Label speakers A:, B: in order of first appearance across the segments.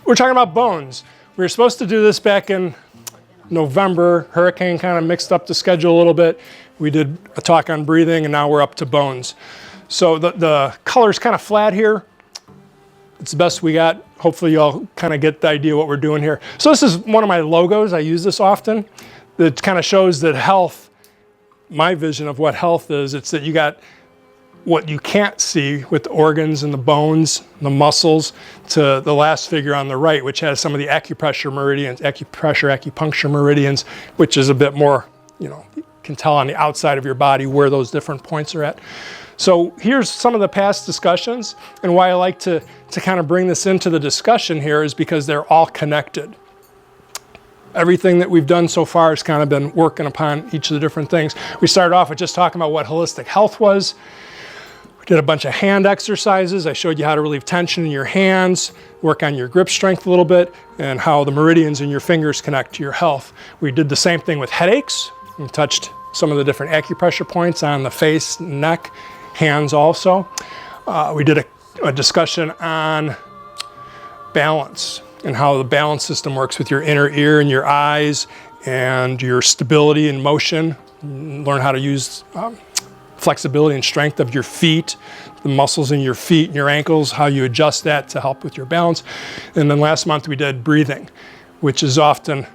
A: We're talking about bones. We were supposed to do this back in November. Hurricane kind of mixed up the schedule a little bit. We did a talk on breathing, and now we're up to bones. So the color's kind of flat here. It's the best we got. Hopefully you all kind of get the idea what we're doing here. So this is one of my logos. I use this often. That kind of shows that health, my vision of what health is, it's that you got what you can't see with the organs and the bones, the muscles, to the last figure on the right, which has some of the acupuncture meridians, acupuncture meridians, which is a bit more, you can tell on the outside of your body where those different points are at. So here's some of the past discussions, and why I like to kind of bring this into the discussion here is because they're all connected. Everything that we've done so far has kind of been working upon each of the different things. We started off with just talking about what holistic health was. We did a bunch of hand exercises. I showed you how to relieve tension in your hands, work on your grip strength a little bit, and how the meridians in your fingers connect to your health. We did the same thing with headaches. We touched some of the different acupressure points on the face, neck, hands also. We did a discussion on balance and how the balance system works with your inner ear and your eyes and your stability and motion. Learn how to use flexibility and strength of your feet, the muscles in your feet and your ankles, how you adjust that to help with your balance. And then last month we did breathing, which is often,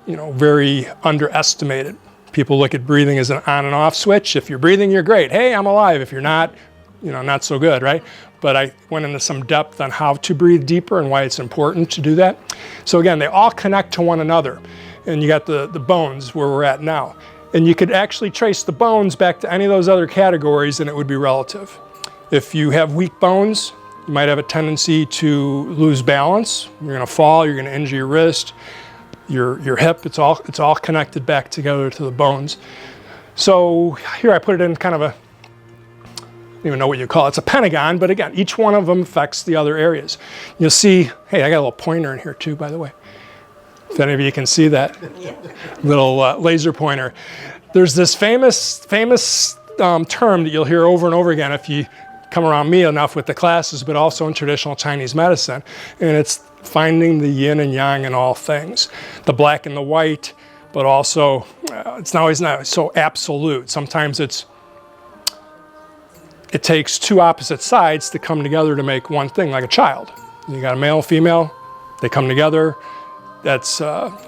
A: very underestimated. People look at breathing as an on and off switch. If you're breathing, you're great. Hey, I'm alive. If you're not, not so good, right? But I went into some depth on how to breathe deeper and why it's important to do that. So again, they all connect to one another. And you got the bones where we're at now. And you could actually trace the bones back to any of those other categories and it would be relative. If you have weak bones, you might have a tendency to lose balance. You're gonna fall, you're gonna injure your wrist, your hip, it's all connected back together to the bones. So here I put it in kind of I don't even know what you call it. It's a pentagon, but again, each one of them affects the other areas. You'll see, hey, I got a little pointer in here too, by the way. If any of you can see that little laser pointer. There's this famous term that you'll hear over and over again if you come around me enough with the classes, but also in traditional Chinese medicine, and it's finding the yin and yang in all things, the black and the white, but also it's always not so absolute. Sometimes it takes two opposite sides to come together to make one thing, like a child. You got a male and female, they come together, that's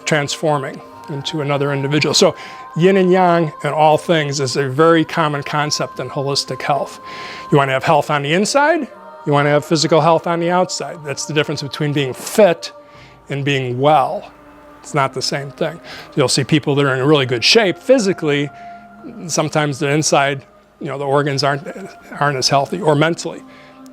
A: transforming into another individual. So yin and yang in all things is a very common concept in holistic health. You want to have health on the inside, you want to have physical health on the outside. That's the difference between being fit and being well. It's not the same thing. You'll see people that are in really good shape physically, sometimes the inside, the organs aren't as healthy, or mentally.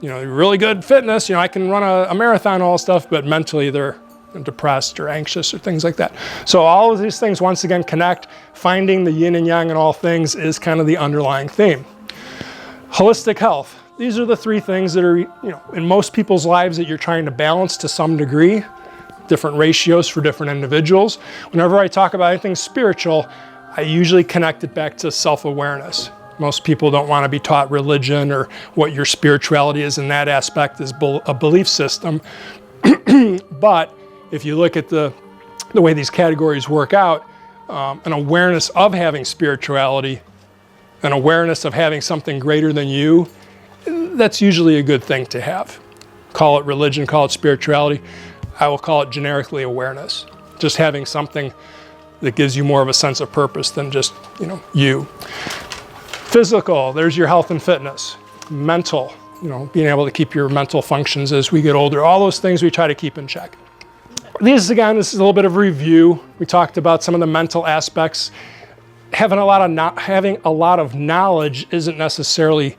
A: Really good fitness, I can run a marathon, all stuff, but mentally they're depressed or anxious or things like that. So all of these things once again connect. Finding the yin and yang in all things is kind of the underlying theme. Holistic health. These are the three things that are, in most people's lives that you're trying to balance to some degree, different ratios for different individuals. Whenever I talk about anything spiritual, I usually connect it back to self-awareness. Most people don't want to be taught religion or what your spirituality is in that aspect is a belief system. But if you look at the way these categories work out, an awareness of having spirituality, an awareness of having something greater than you, that's usually a good thing to have. Call it religion, call it spirituality. I will call it generically awareness. Just having something that gives you more of a sense of purpose than just, you. Physical, there's your health and fitness. Mental, being able to keep your mental functions as we get older. All those things we try to keep in check. This is a little bit of review. We talked about some of the mental aspects. Having a lot of knowledge isn't necessarily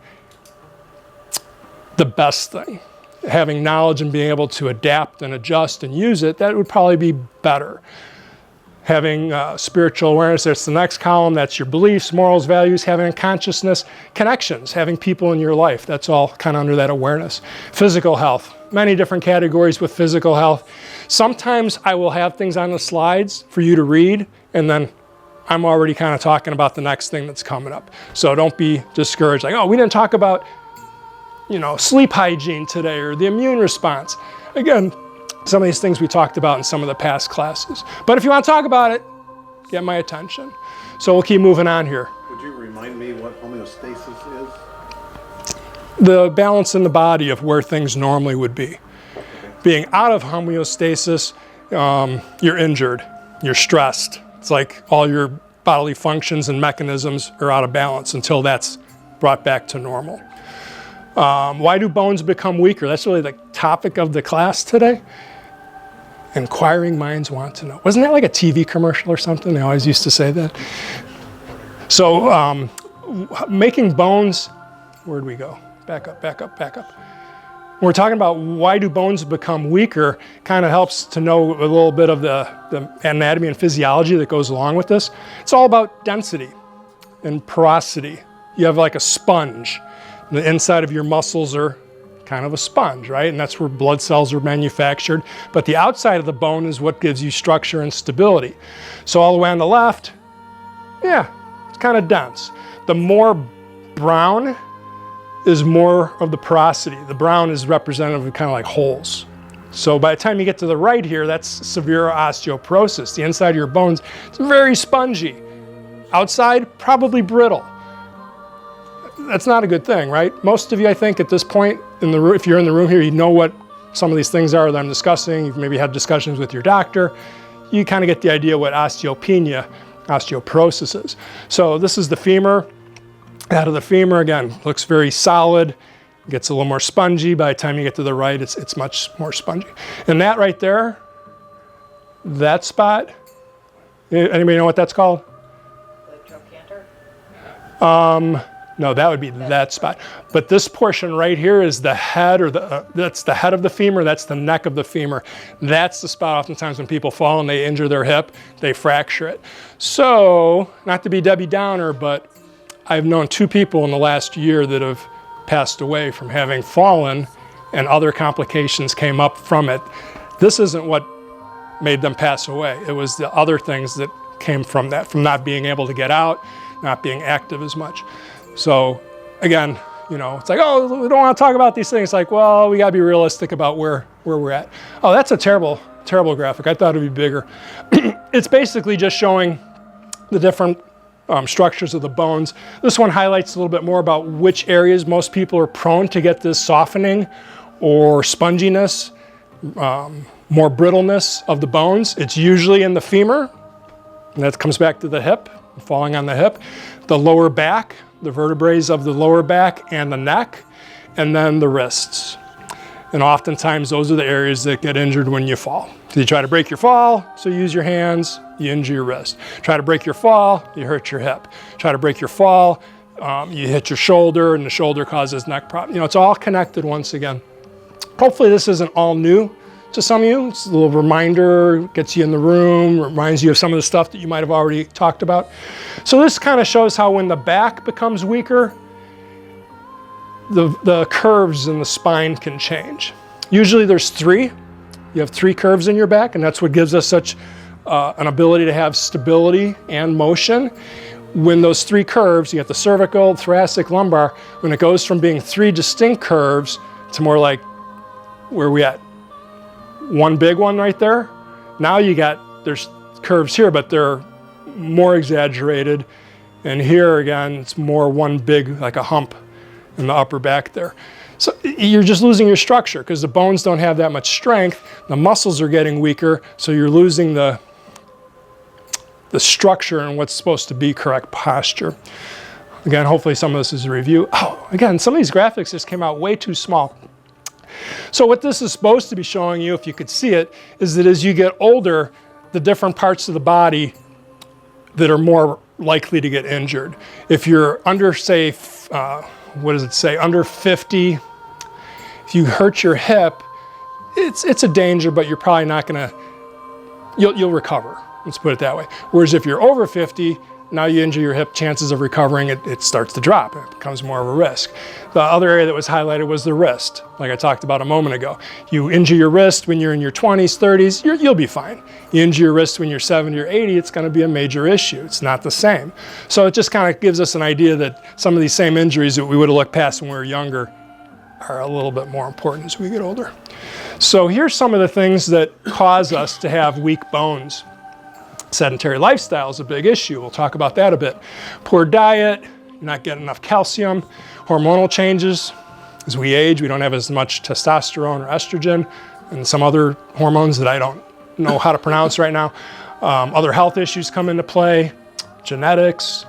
A: the best thing. Having knowledge and being able to adapt and adjust and use it, that would probably be better. Having spiritual awareness, that's the next column, that's your beliefs, morals, values, having a consciousness, connections, having people in your life, that's all kind of under that awareness. Physical health, many different categories with physical health. Sometimes I will have things on the slides for you to read, and then I'm already kind of talking about the next thing that's coming up. So don't be discouraged, like, oh, we didn't talk about, sleep hygiene today or the immune response. Again, Some of these things we talked about in some of the past classes. But if you want to talk about it, get my attention. So we'll keep moving on here.
B: Would you remind me what homeostasis is?
A: The balance in the body of where things normally would be.
B: Okay.
A: Being out of homeostasis, you're injured, you're stressed. It's like all your bodily functions and mechanisms are out of balance until that's brought back to normal. Why do bones become weaker? That's really the topic of the class today. Inquiring minds want to know. Wasn't that like a TV commercial or something? They always used to say that. So making bones, where'd we go? Back up, back up, back up. When we're talking about why do bones become weaker, kind of helps to know a little bit of the anatomy and physiology that goes along with this. It's all about density and porosity. You have like a sponge. The inside of your muscles are kind of a sponge, right? And that's where blood cells are manufactured. But the outside of the bone is what gives you structure and stability. So all the way on the left, yeah, it's kind of dense. The more brown is more of the porosity. The brown is representative of kind of like holes. So by the time you get to the right here, that's severe osteoporosis. The inside of your bones, it's very spongy. Outside, probably brittle. That's not a good thing, right? Most of you, I think, at this point, if you're in the room here, you know what some of these things are that I'm discussing. You've maybe had discussions with your doctor. You kind of get the idea what osteopenia, osteoporosis is. So this is the femur. Out of the femur, again, looks very solid. Gets a little more spongy. By the time you get to the right, it's much more spongy. And that right there, that spot, anybody know what that's called?
C: The trochanter?
A: No, that would be that spot. But this portion right here is the head, or that's the head of the femur, that's the neck of the femur. That's the spot oftentimes when people fall and they injure their hip, they fracture it. So, not to be Debbie Downer, but I've known 2 people in the last year that have passed away from having fallen and other complications came up from it. This isn't what made them pass away. It was the other things that came from that, from not being able to get out, not being active as much. So again, you know, it's like, oh, we don't want to talk about these things. Like, well, we got to be realistic about where we're at. Oh, that's a terrible, terrible graphic. I thought it'd be bigger. It's basically just showing the different structures of the bones. This one highlights a little bit more about which areas most people are prone to get this softening or sponginess, more brittleness of the bones. It's usually in the femur, and that comes back to the hip, falling on the hip, the lower back, the vertebrae of the lower back and the neck, and then the wrists. And oftentimes those are the areas that get injured when you fall. So you try to break your fall, so you use your hands, you injure your wrist. Try to break your fall, you hurt your hip. Try to break your fall, you hit your shoulder, and the shoulder causes neck problems. You know, it's all connected once again. Hopefully this isn't all new to some of you. It's a little reminder, gets you in the room, reminds you of some of the stuff that you might have already talked about. So this kind of shows how when the back becomes weaker, the curves in the spine can change. Usually there's 3. You have 3 curves in your back, and that's what gives us such an ability to have stability and motion. When those 3 curves, you got the cervical, thoracic, lumbar, when it goes from being 3 distinct curves to more like, where are we at? 1 big one right there. Now there's curves here, but they're more exaggerated. And here again, it's more one big, like a hump in the upper back there. So you're just losing your structure because the bones don't have that much strength. The muscles are getting weaker, so you're losing the structure and what's supposed to be correct posture. Again, hopefully some of this is a review. Oh, again, some of these graphics just came out way too small. So what this is supposed to be showing you, if you could see it, is that as you get older, the different parts of the body that are more likely to get injured. If you're under, say, what does it say, under 50, if you hurt your hip, it's a danger, but you're probably not gonna, you'll recover, let's put it that way. Whereas if you're over 50, now you injure your hip, chances of recovering, it starts to drop. It becomes more of a risk. The other area that was highlighted was the wrist, like I talked about a moment ago. You injure your wrist when you're in your 20s, 30s, you'll be fine. You injure your wrist when you're 70 or 80, it's gonna be a major issue. It's not the same. So it just kind of gives us an idea that some of these same injuries that we would have looked past when we were younger are a little bit more important as we get older. So here's some of the things that cause us to have weak bones. Sedentary lifestyle is a big issue. We'll talk about that a bit. Poor diet, you're not getting enough calcium, hormonal changes. As we age, we don't have as much testosterone or estrogen and some other hormones that I don't know how to pronounce right now. Other health issues come into play, genetics,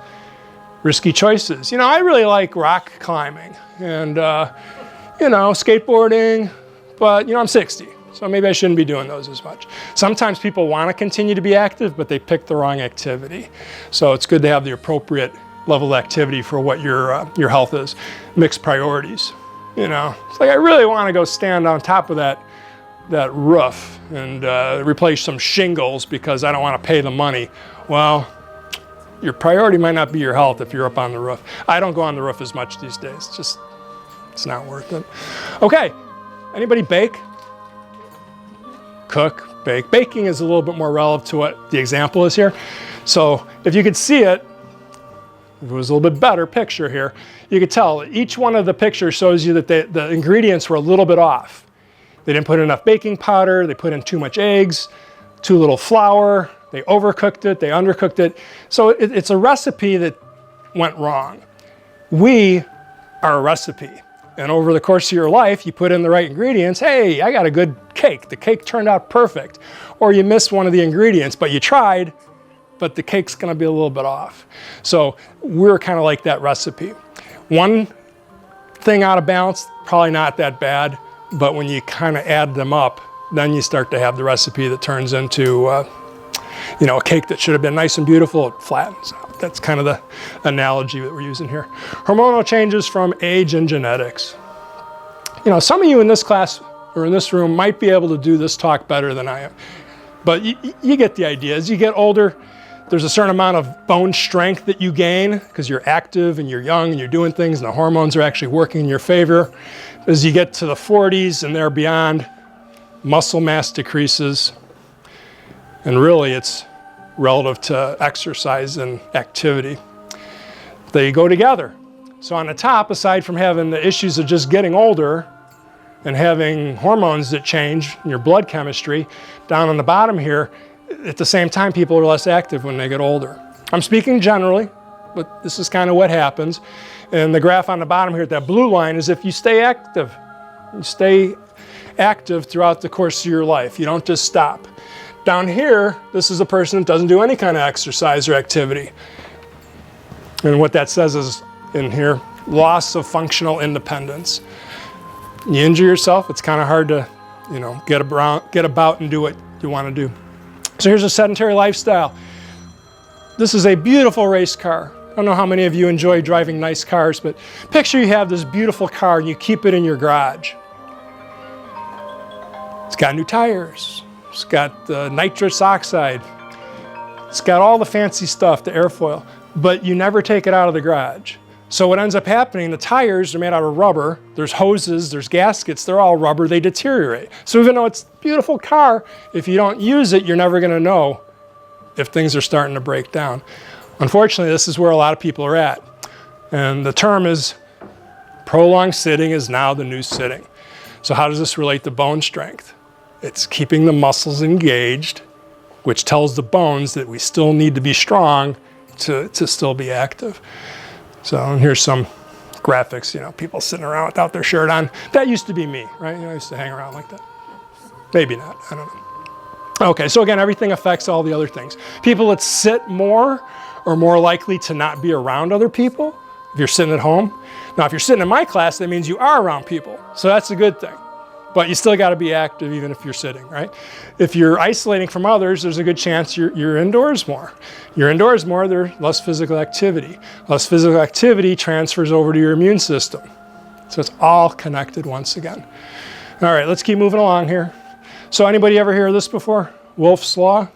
A: risky choices. You know, I really like rock climbing and, you know, skateboarding, but, you know, I'm 60, so maybe I shouldn't be doing those as much. Sometimes people want to continue to be active, but they pick the wrong activity. So it's good to have the appropriate level of activity for what your health is. Mixed priorities, you know. It's like, I really want to go stand on top of that roof and replace some shingles because I don't want to pay the money. Well, your priority might not be your health if you're up on the roof. I don't go on the roof as much these days. It's not worth it. Okay, anybody bake? Cook, bake. Baking is a little bit more relevant to what the example is here. So if you could see it, if it was a little bit better picture here, you could tell each one of the pictures shows you that the ingredients were a little bit off. They didn't put enough baking powder, they put in too much eggs, too little flour, they overcooked it, they undercooked it. So it's a recipe that went wrong. We are a recipe. And over the course of your life, you put in the right ingredients. Hey, I got a good cake. The cake turned out perfect. Or you missed one of the ingredients, but you tried, but the cake's gonna be a little bit off. So we're kind of like that recipe. One thing out of balance, probably not that bad, but when you kind of add them up, then you start to have the recipe that turns into you know, a cake that should have been nice and beautiful, it flattens out. That's kind of the analogy that we're using here. Hormonal changes from age and genetics. You know, some of you in this class or in this room might be able to do this talk better than I am, but you get the idea. As you get older, there's a certain amount of bone strength that you gain because you're active and you're young and you're doing things and the hormones are actually working in your favor. As you get to the 40s and there beyond, muscle mass decreases. And really it's relative to exercise and activity. They go together. So on the top, aside from having the issues of just getting older and having hormones that change in your blood chemistry, down on the bottom here, at the same time, people are less active when they get older. I'm speaking generally, but this is kind of what happens. And the graph on the bottom here, that blue line, is if you stay active. You stay active throughout the course of your life. You don't just stop. Down here, this is a person that doesn't do any kind of exercise or activity. And what that says is in here, loss of functional independence. You injure yourself, it's kind of hard to, you know, get about and do what you want to do. So here's a sedentary lifestyle. This is a beautiful race car. I don't know how many of you enjoy driving nice cars, but picture you have this beautiful car and you keep it in your garage. It's got new tires. It's got the nitrous oxide. It's got all the fancy stuff, the airfoil, but you never take it out of the garage. So what ends up happening, the tires are made out of rubber. There's hoses, there's gaskets, they're all rubber, they deteriorate. So even though it's a beautiful car, if you don't use it, you're never gonna know if things are starting to break down. Unfortunately, this is where a lot of people are at. And the term is prolonged sitting is now the new sitting. So how does this relate to bone strength? It's keeping the muscles engaged, which tells the bones that we still need to be strong to still be active. So here's some graphics, you know, people sitting around without their shirt on. That used to be me, right? You know, I used to hang around like that. Maybe not, I don't know. Okay, so again, everything affects all the other things. People that sit more are more likely to not be around other people if you're sitting at home. Now, if you're sitting in my class, that means you are around people. So that's a good thing. But you still got to be active even if you're sitting, right? If you're isolating from others, there's a good chance you're indoors more. You're indoors more, there's less physical activity. Less physical activity transfers over to your immune system. So it's all connected once again. All right, let's keep moving along here. So anybody ever hear of this before? Wolff's Law?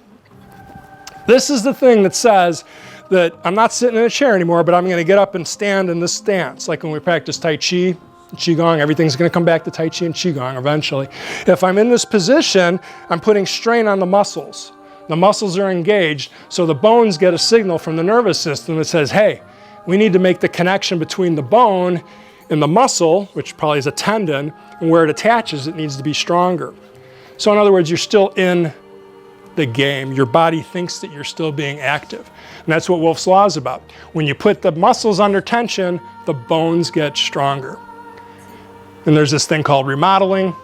A: This is the thing that says that I'm not sitting in a chair anymore, but I'm going to get up and stand in this stance. Like when we practice Tai Chi, Qigong, everything's going to come back to Tai Chi and Qigong eventually. If I'm in this position, I'm putting strain on the muscles. The muscles are engaged, so the bones get a signal from the nervous system that says, hey, we need to make the connection between the bone And the muscle, which probably is a tendon, and where it attaches, it needs to be stronger. So in other words, you're still in the game. Your body thinks that you're still being active. And that's what Wolff's Law is about. When you put the muscles under tension, the bones get stronger. And there's this thing called remodeling,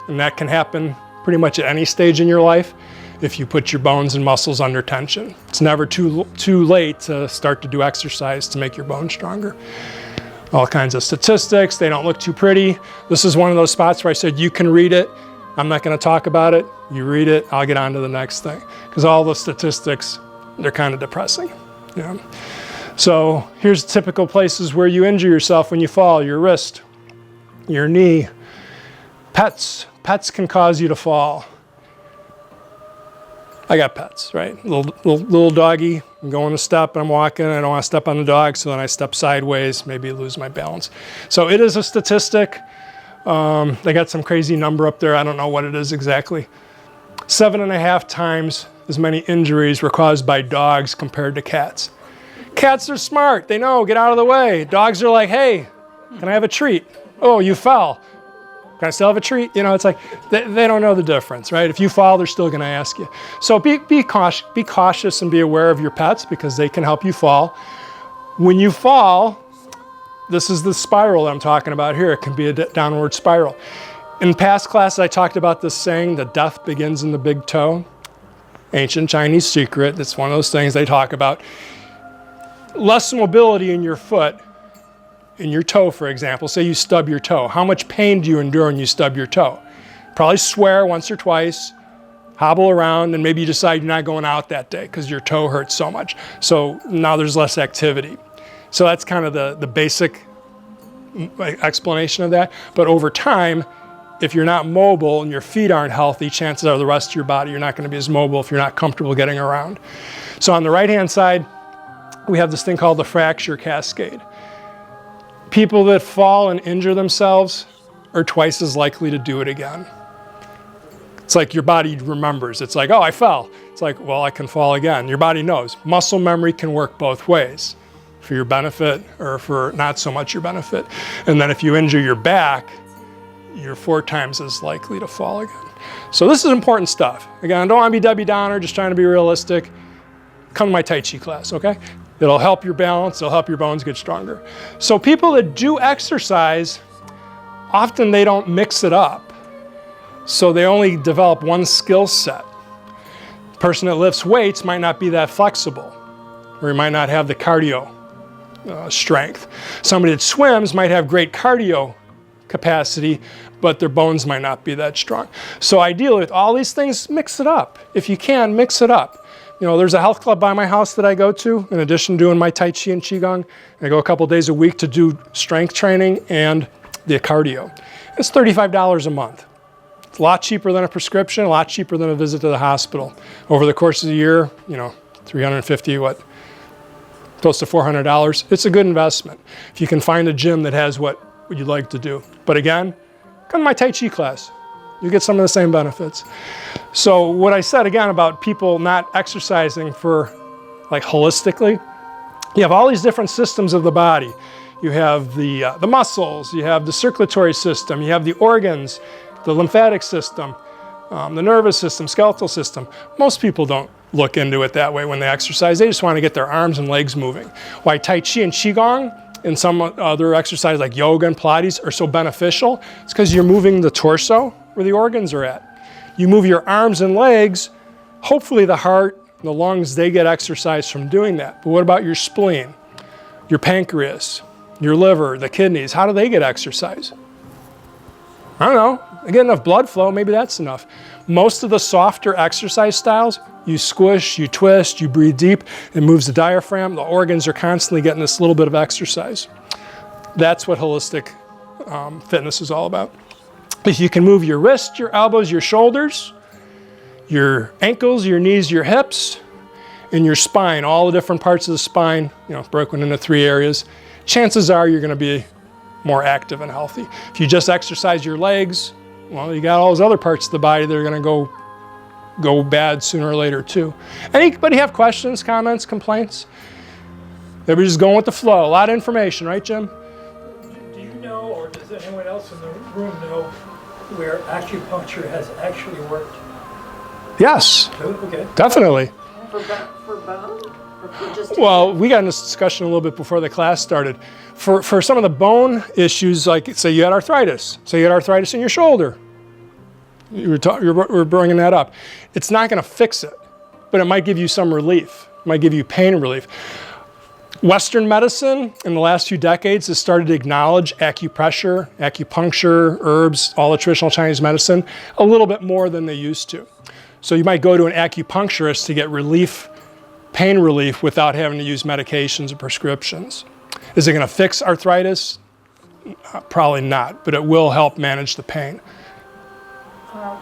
A: and that can happen pretty much at any stage in your life if you put your bones and muscles under tension. It's never too late to start to do exercise to make your bones stronger. All kinds of statistics, they don't look too pretty. This is one of those spots where I said, you can read it. I'm not gonna talk about it. You read it, I'll get on to the next thing. Because all the statistics, they're kind of depressing. Yeah. So here's typical places where you injure yourself when you fall: your wrist, your knee. Pets can cause you to fall. I got pets, right? Little doggy, I'm going to step, I'm walking, I don't want to step on the dog, so then I step sideways, maybe lose my balance. So it is a statistic. They got some crazy number up there, I don't know what it is exactly. 7.5 times as many injuries were caused by dogs compared to cats. Cats are smart, they know, get out of the way. Dogs are like, hey, can I have a treat? Oh, you fell. Can I still have a treat? You know, it's like, they don't know the difference, right? If you fall, they're still gonna ask you. So be cautious and be aware of your pets because they can help you fall. When you fall, this is the spiral that I'm talking about here. It can be a downward spiral. In past classes, I talked about this saying, that death begins in the big toe. Ancient Chinese secret, it's one of those things they talk about. Less mobility in your foot, in your toe, for example. Say you stub your toe. How much pain do you endure when you stub your toe? Probably swear once or twice, hobble around, and maybe you decide you're not going out that day because your toe hurts so much. So now there's less activity. So that's kind of the basic explanation of that. But over time, if you're not mobile and your feet aren't healthy, chances are the rest of your body, you're not going to be as mobile if you're not comfortable getting around. So on the right-hand side, we have this thing called the fracture cascade. People that fall and injure themselves are twice as likely to do it again. It's like your body remembers. It's like, oh, I fell. It's like, well, I can fall again. Your body knows. Muscle memory can work both ways, for your benefit or for not so much your benefit. And then if you injure your back, you're 4 times as likely to fall again. So this is important stuff. Again, I don't want to be Debbie Downer, just trying to be realistic. Come to my Tai Chi class, okay? It'll help your balance, it'll help your bones get stronger. So people that do exercise, often they don't mix it up. So they only develop one skill set. The person that lifts weights might not be that flexible, or he might not have the cardio strength. Somebody that swims might have great cardio capacity, but their bones might not be that strong. So ideally with all these things, mix it up. If you can, mix it up. You know, there's a health club by my house that I go to, in addition to doing my Tai Chi and Qigong. I go a couple days a week to do strength training and the cardio. It's $35 a month. It's a lot cheaper than a prescription, a lot cheaper than a visit to the hospital. Over the course of the year, you know, $350, close to $400. It's a good investment if you can find a gym that has what you'd like to do. But again, come to my Tai Chi class. You get some of the same benefits. So what I said again about people not exercising for like holistically, you have all these different systems of the body. You have the muscles, you have the circulatory system, you have the organs, the lymphatic system, the nervous system, skeletal system. Most people don't look into it that way when they exercise. They just want to get their arms and legs moving. Why Tai Chi and Qigong and some other exercises like yoga and Pilates are so beneficial, it's because you're moving the torso where the organs are at. You move your arms and legs, hopefully the heart, the lungs, they get exercise from doing that. But what about your spleen, your pancreas, your liver, the kidneys? How do they get exercise? I don't know. They get enough blood flow, maybe that's enough. Most of the softer exercise styles, you squish, you twist, you breathe deep, it moves the diaphragm, the organs are constantly getting this little bit of exercise. That's what holistic fitness is all about. If you can move your wrists, your elbows, your shoulders, your ankles, your knees, your hips, and your spine, all the different parts of the spine, you know, broken into 3 areas, chances are you're going to be more active and healthy. If you just exercise your legs, well, you got all those other parts of the body that are going to go bad sooner or later too. Anybody have questions, comments, complaints? Everybody's just going with the flow. A lot of information, right, Jim?
C: Do you know where acupuncture has actually worked?
A: Yes,
C: Okay.
A: definitely.
D: For bone? Or for just
A: Well, we got in this discussion a little bit before the class started. For some of the bone issues, like say you had arthritis, say you had arthritis in your shoulder, we're bringing that up. It's not going to fix it, but it might give you some relief. It might give you pain relief. Western medicine in the last few decades has started to acknowledge acupressure, acupuncture, herbs, all the traditional Chinese medicine a little bit more than they used to. So you might go to an acupuncturist to get relief, pain relief, without having to use medications or prescriptions. Is it going to fix arthritis? Probably not, but it will help manage the pain.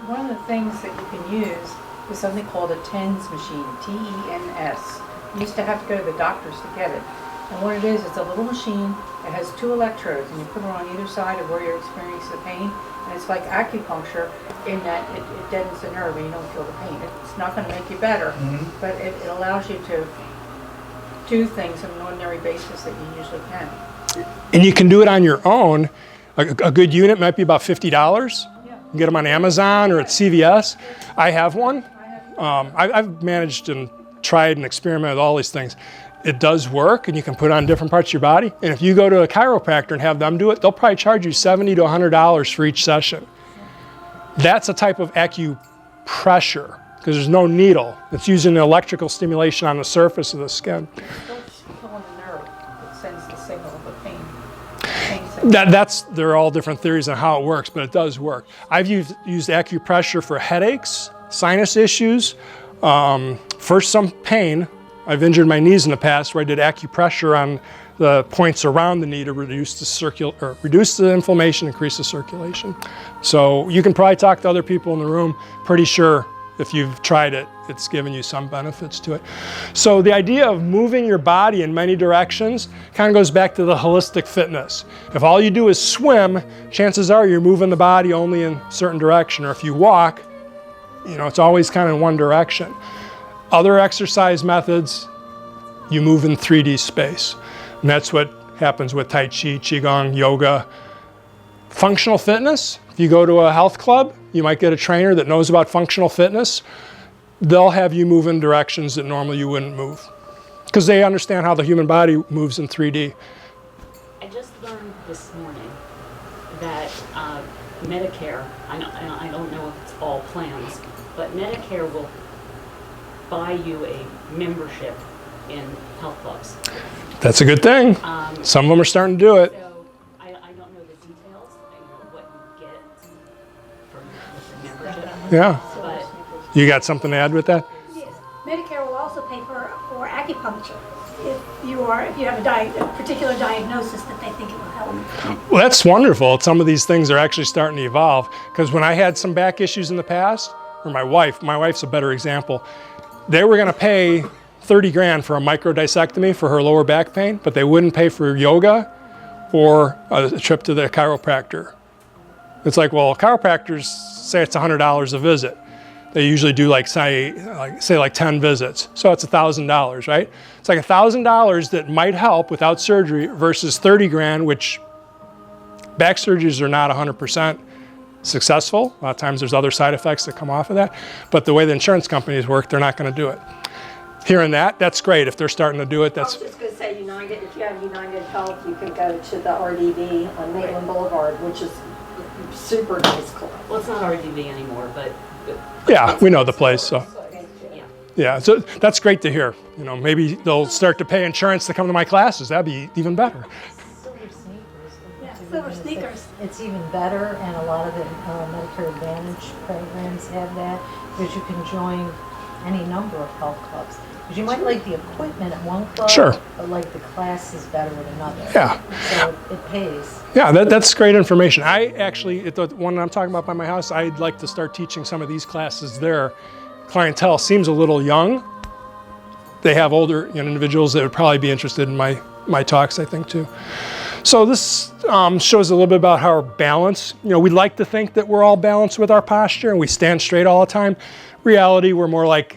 E: One of the things that you can use is something called a TENS machine, T-E-N-S. You used to have to go to the doctors to get it. And what it is, it's a little machine. It has 2 electrodes, and you put them on either side of where you're experiencing the pain. And it's like acupuncture in that it deadens the nerve and you don't feel the pain. It's not going to make you better, but it allows you to do things on an ordinary basis that you usually can.
A: And you can do it on your own. A good unit might be about $50. You can get them on Amazon or at CVS. I have one. I've managed and tried and experimented with all these things. It does work, and you can put it on different parts of your body. And if you go to a chiropractor and have them do it, they'll probably charge you $70 to $100 for each session. That's a type of acupressure, because there's no needle. It's using electrical stimulation on the surface of the skin.
E: It's still on the nerve that sends the signal of the pain signal.
A: There are all different theories on how it works, but it does work. I've used acupressure for headaches, sinus issues, for some pain. I've injured my knees in the past where I did acupressure on the points around the knee to reduce the inflammation, increase the circulation. So you can probably talk to other people in the room. Pretty sure if you've tried it, it's given you some benefits to it. So the idea of moving your body in many directions kind of goes back to the holistic fitness. If all you do is swim, chances are you're moving the body only in a certain direction. Or if you walk, it's always kind of in one direction. Other exercise methods, you move in 3D space. And that's what happens with Tai Chi, Qigong, yoga. Functional fitness, if you go to a health club, you might get a trainer that knows about functional fitness. They'll have you move in directions that normally you wouldn't move, because they understand how the human body moves in 3D.
F: I just learned this morning that Medicare, I don't know if it's all plans, but Medicare will buy you a membership in health clubs.
A: That's a good thing. Some of them are starting to do it.
F: So I don't know the details, what you get from the membership.
A: Yeah.
F: But
A: You got something to add with that?
G: Yes. Medicare will also pay for acupuncture if you have a particular diagnosis that they think it will help.
A: Well, that's wonderful. Some of these things are actually starting to evolve, because when I had some back issues in the past, or my wife's a better example, they were going to pay $30,000 for a microdiscectomy for her lower back pain, but they wouldn't pay for yoga or a trip to the chiropractor. It's like, well, chiropractors say it's $100 a visit. They usually do say 10 visits. So it's $1,000, right? It's like $1,000 that might help without surgery versus $30,000, which back surgeries are not 100% successful. A lot of times there's other side effects that come off of that. But the way the insurance companies work, they're not going to do it. Hearing that's great. If they're starting to do it,
D: I was just going to say United, if you have United Health, you can go to the RDV on Maitland Boulevard, which is a super nice club.
F: well, it's not RDV anymore, but
A: yeah, we know the place. So
F: yeah.
A: yeah, so that's great to hear. Maybe they'll start to pay insurance to come to my classes. That'd be even better.
H: Silver sneakers.
G: Yeah, silver sneakers.
H: It's even better, and a lot of the Medicare Advantage programs have that, because you can join any number of health clubs. Because you might like the equipment at one club,
A: Sure.
H: but like the class is better at another.
A: Yeah.
H: So it pays.
A: Yeah, that's great information. I actually, at the one I'm talking about by my house, I'd like to start teaching some of these classes there. Clientele seems a little young. They have older individuals that would probably be interested in my talks, I think, too. So this shows a little bit about how our balance. We like to think that we're all balanced with our posture and we stand straight all the time. Reality, we're more like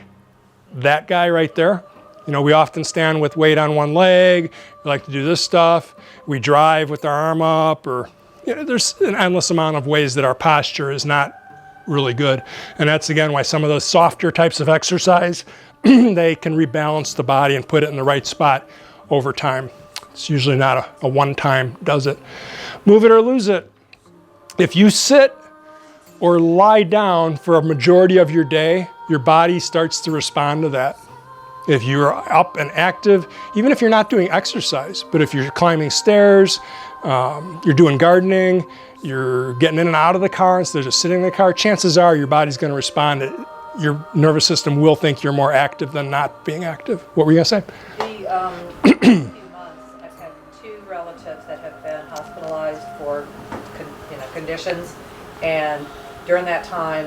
A: that guy right there. We often stand with weight on one leg. We like to do this stuff. We drive with our arm up, or there's an endless amount of ways that our posture is not really good. And that's again why some of those softer types of exercise, they can rebalance the body and put it in the right spot over time. It's usually not a one-time does it. Move it or lose it. If you sit or lie down for a majority of your day, your body starts to respond to that. If you're up and active, even if you're not doing exercise, but if you're climbing stairs, you're doing gardening, you're getting in and out of the car instead of just sitting in the car, chances are your body's going to respond. Your nervous system will think you're more active than not being active. What were you going to say?
E: Few months, I've had 2 relatives that have been hospitalized for conditions, and during that time,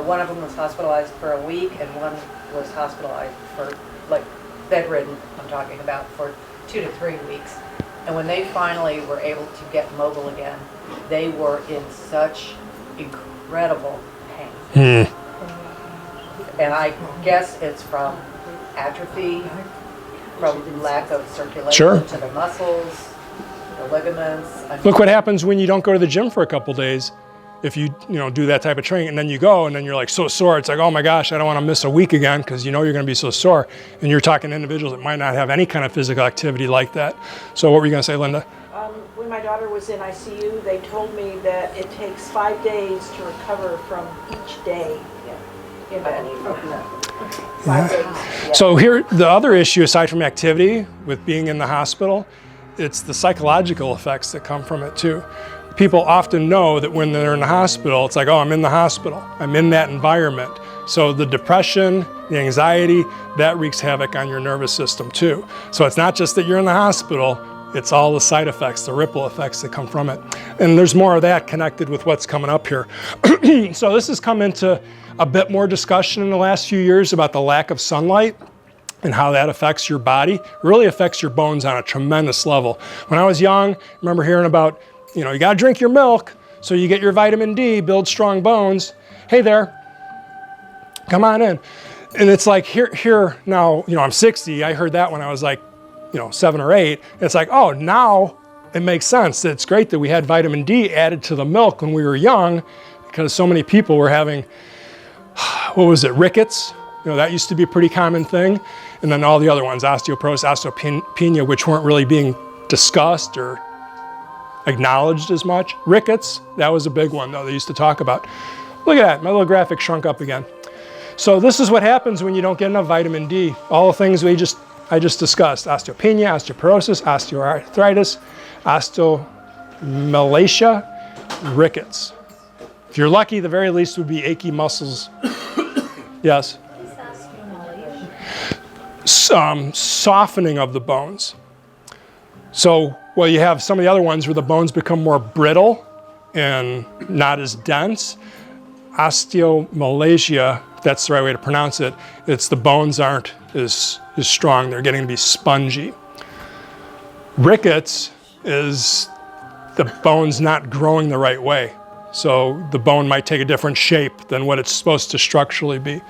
E: one of them was hospitalized for a week, and one was hospitalized for, like, bedridden, I'm talking about, for 2 to 3 weeks. And when they finally were able to get mobile again, they were in such incredible pain. And I guess it's from atrophy, from lack of circulation
A: Sure.
E: to the muscles, the ligaments.
A: Look what happens when you don't go to the gym for a couple days. If you do that type of training and then you go and then you're like so sore, it's like, oh my gosh, I don't want to miss a week again because you're going to be so sore. And you're talking to individuals that might not have any kind of physical activity like that. So what were you going to say, Linda?
I: When my daughter was in ICU, they told me that it takes 5 days to recover from each day. In bed. 5 days. Yeah.
A: So here, the other issue aside from activity with being in the hospital, it's the psychological effects that come from it too. People often know that when they're in the hospital, it's like, oh, I'm in the hospital. I'm in that environment. So the depression, the anxiety, that wreaks havoc on your nervous system too. So it's not just that you're in the hospital, it's all the side effects, the ripple effects that come from it. And there's more of that connected with what's coming up here. So this has come into a bit more discussion in the last few years about the lack of sunlight and how that affects your body. It really affects your bones on a tremendous level. When I was young, I remember hearing about, you gotta drink your milk so you get your vitamin D, build strong bones. Hey there, come on in. And it's like here now, I'm 60, I heard that when I was like, 7 or 8. It's like, oh, now it makes sense. It's great that we had vitamin D added to the milk when we were young because so many people were having, rickets? That used to be a pretty common thing. And then all the other ones, osteoporosis, osteopenia, which weren't really being discussed or acknowledged as much. Rickets, that was a big one though they used to talk about. Look at that, my little graphic shrunk up again. So this is what happens when you don't get enough vitamin D. All the things I just discussed, osteopenia, osteoporosis, osteoarthritis, osteomalacia, rickets. If you're lucky, the very least would be achy muscles. Yes? Softening of the bones. So, you have some of the other ones where the bones become more brittle and not as dense. Osteomalacia, if that's the right way to pronounce it, it's the bones aren't as strong. They're getting to be spongy. Rickets is the bone's not growing the right way. So the bone might take a different shape than what it's supposed to structurally be.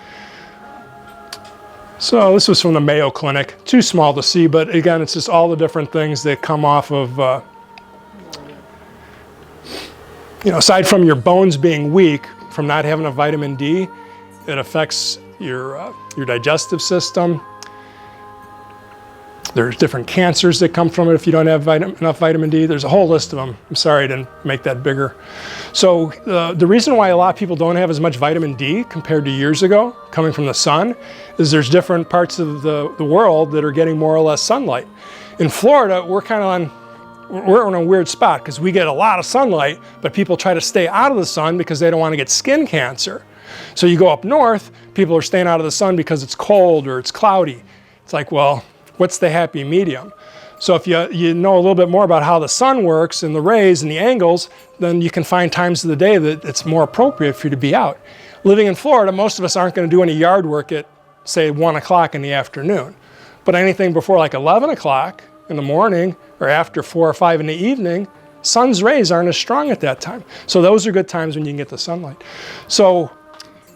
A: So this was from the Mayo Clinic. Too small to see, but again, it's just all the different things that come off of, aside from your bones being weak from not having a vitamin D, it affects your digestive system. There's different cancers that come from it if you don't have enough vitamin D. There's a whole list of them. I'm sorry I didn't make that bigger. So the reason why a lot of people don't have as much vitamin D compared to years ago, coming from the sun, is there's different parts of the world that are getting more or less sunlight. In Florida, we're in a weird spot because we get a lot of sunlight, but people try to stay out of the sun because they don't want to get skin cancer. So you go up north, people are staying out of the sun because it's cold or it's cloudy. It's like, well, what's the happy medium? So if you know a little bit more about how the sun works and the rays and the angles, then you can find times of the day that it's more appropriate for you to be out. Living in Florida, most of us aren't going to do any yard work at, say, 1 o'clock in the afternoon. But anything before like 11 o'clock in the morning or after 4 or 5 in the evening, sun's rays aren't as strong at that time. So those are good times when you can get the sunlight. So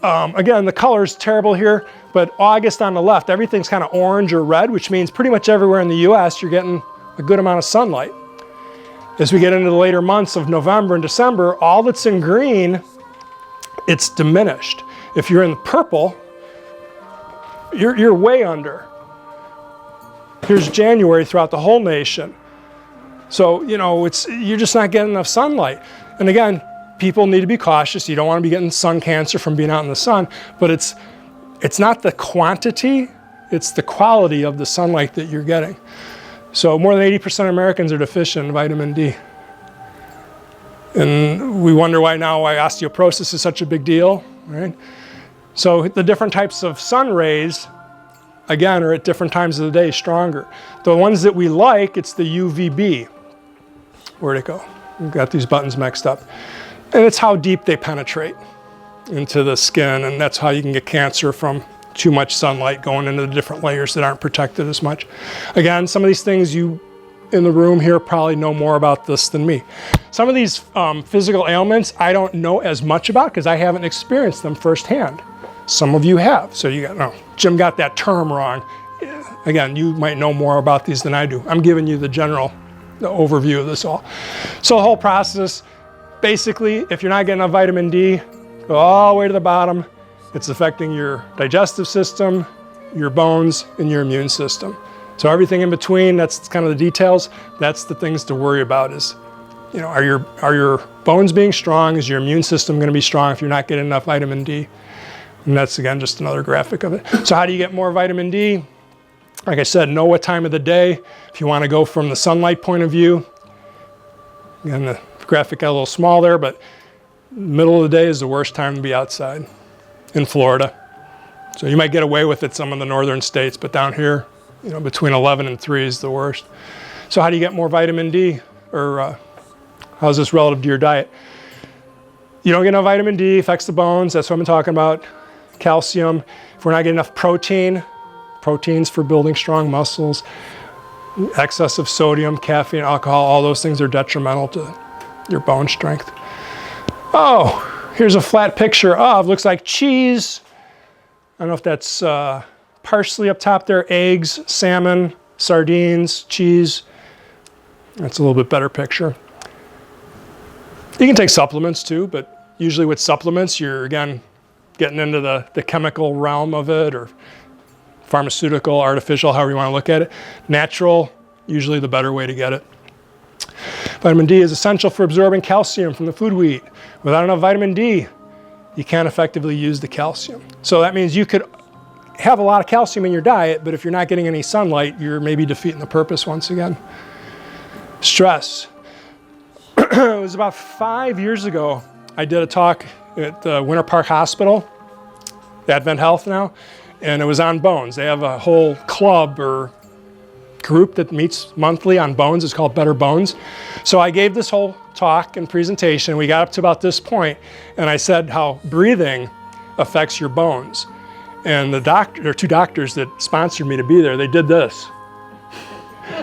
A: again, the color's terrible here, but August on the left, everything's kind of orange or red, which means pretty much everywhere in the US you're getting a good amount of sunlight. As we get into the later months of November and December, all that's in green, it's diminished. If you're in purple, you're way under. Here's January throughout the whole nation. So, you know, you're just not getting enough sunlight. And again, people need to be cautious. You don't want to be getting sun cancer from being out in the sun, but it's not the quantity, it's the quality of the sunlight that you're getting. So more than 80% of Americans are deficient in vitamin D. And we wonder why osteoporosis is such a big deal, right? So the different types of sun rays, again, are at different times of the day stronger. The ones that we like, it's the UVB. Where'd it go? We've got these buttons mixed up. And it's how deep they penetrate into the skin, and that's how you can get cancer from too much sunlight going into the different layers that aren't protected as much. Again, some of these things you in the room here probably know more about this than me. Some of these physical ailments I don't know as much about because I haven't experienced them firsthand. Some of you have, so Jim got that term wrong. Again, you might know more about these than I do. I'm giving you the overview of this all. So the whole process, basically, if you're not getting enough vitamin D, go all the way to the bottom. It's affecting your digestive system, your bones, and your immune system. So everything in between, that's kind of the details. That's the things to worry about is, you know, are your bones being strong? Is your immune system going to be strong if you're not getting enough vitamin D? And that's, again, just another graphic of it. So how do you get more vitamin D? Like I said, know what time of the day. If you want to go from the sunlight point of view, again, the graphic got a little small there, but middle of the day is the worst time to be outside in Florida. So you might get away with it some of the northern states, but down here, you know, between 11 and 3 is the worst. So how do you get more vitamin D? Or how's this relative to your diet? You don't get enough vitamin D, affects the bones. That's what I'm talking about. Calcium. If we're not getting enough proteins for building strong muscles, excess of sodium, caffeine, alcohol, all those things are detrimental to your bone strength. Oh, here's a flat picture of, looks like cheese. I don't know if that's parsley up top there, eggs, salmon, sardines, cheese. That's a little bit better picture. You can take supplements too, but usually with supplements, you're, again, getting into the chemical realm of it, or pharmaceutical, artificial, however you want to look at it. Natural, usually the better way to get it. Vitamin D is essential for absorbing calcium from the food we eat. Without enough vitamin D, you can't effectively use the calcium. So that means you could have a lot of calcium in your diet, but if you're not getting any sunlight, you're maybe defeating the purpose once again. Stress. It was about 5 years ago, I did a talk at the Winter Park Hospital, Advent Health now, and it was on bones. They have a whole club or group that meets monthly on bones. It's called Better Bones. So I gave this whole talk and presentation. We got up to about this point, and I said how breathing affects your bones. And there are 2 doctors that sponsored me to be there. They did this.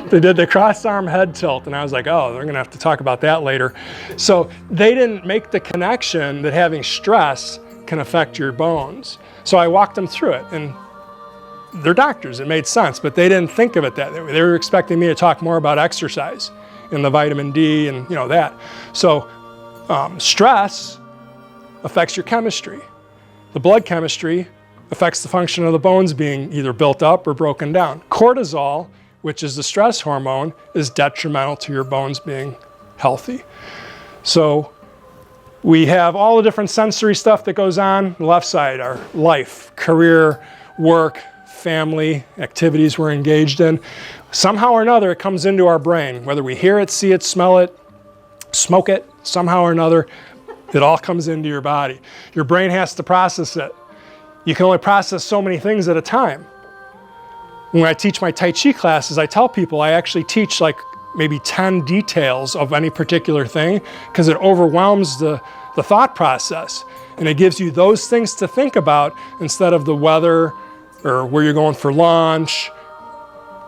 A: They did the cross-arm head tilt, and I was like, oh, they're going to have to talk about that later. So they didn't make the connection that having stress can affect your bones. So I walked them through it, and they're doctors. It made sense, but they didn't think of it that way. They were expecting me to talk more about exercise and the vitamin D and that. So stress affects your chemistry. The blood chemistry affects the function of the bones being either built up or broken down. Cortisol, which is the stress hormone, is detrimental to your bones being healthy. So we have all the different sensory stuff that goes on. The left side, our life, career, work, family, activities we're engaged in. Somehow or another, it comes into our brain. Whether we hear it, see it, smell it, smoke it, somehow or another, it all comes into your body. Your brain has to process it. You can only process so many things at a time. When I teach my Tai Chi classes, I tell people I actually teach like maybe 10 details of any particular thing because it overwhelms the thought process. And it gives you those things to think about instead of the weather or where you're going for lunch,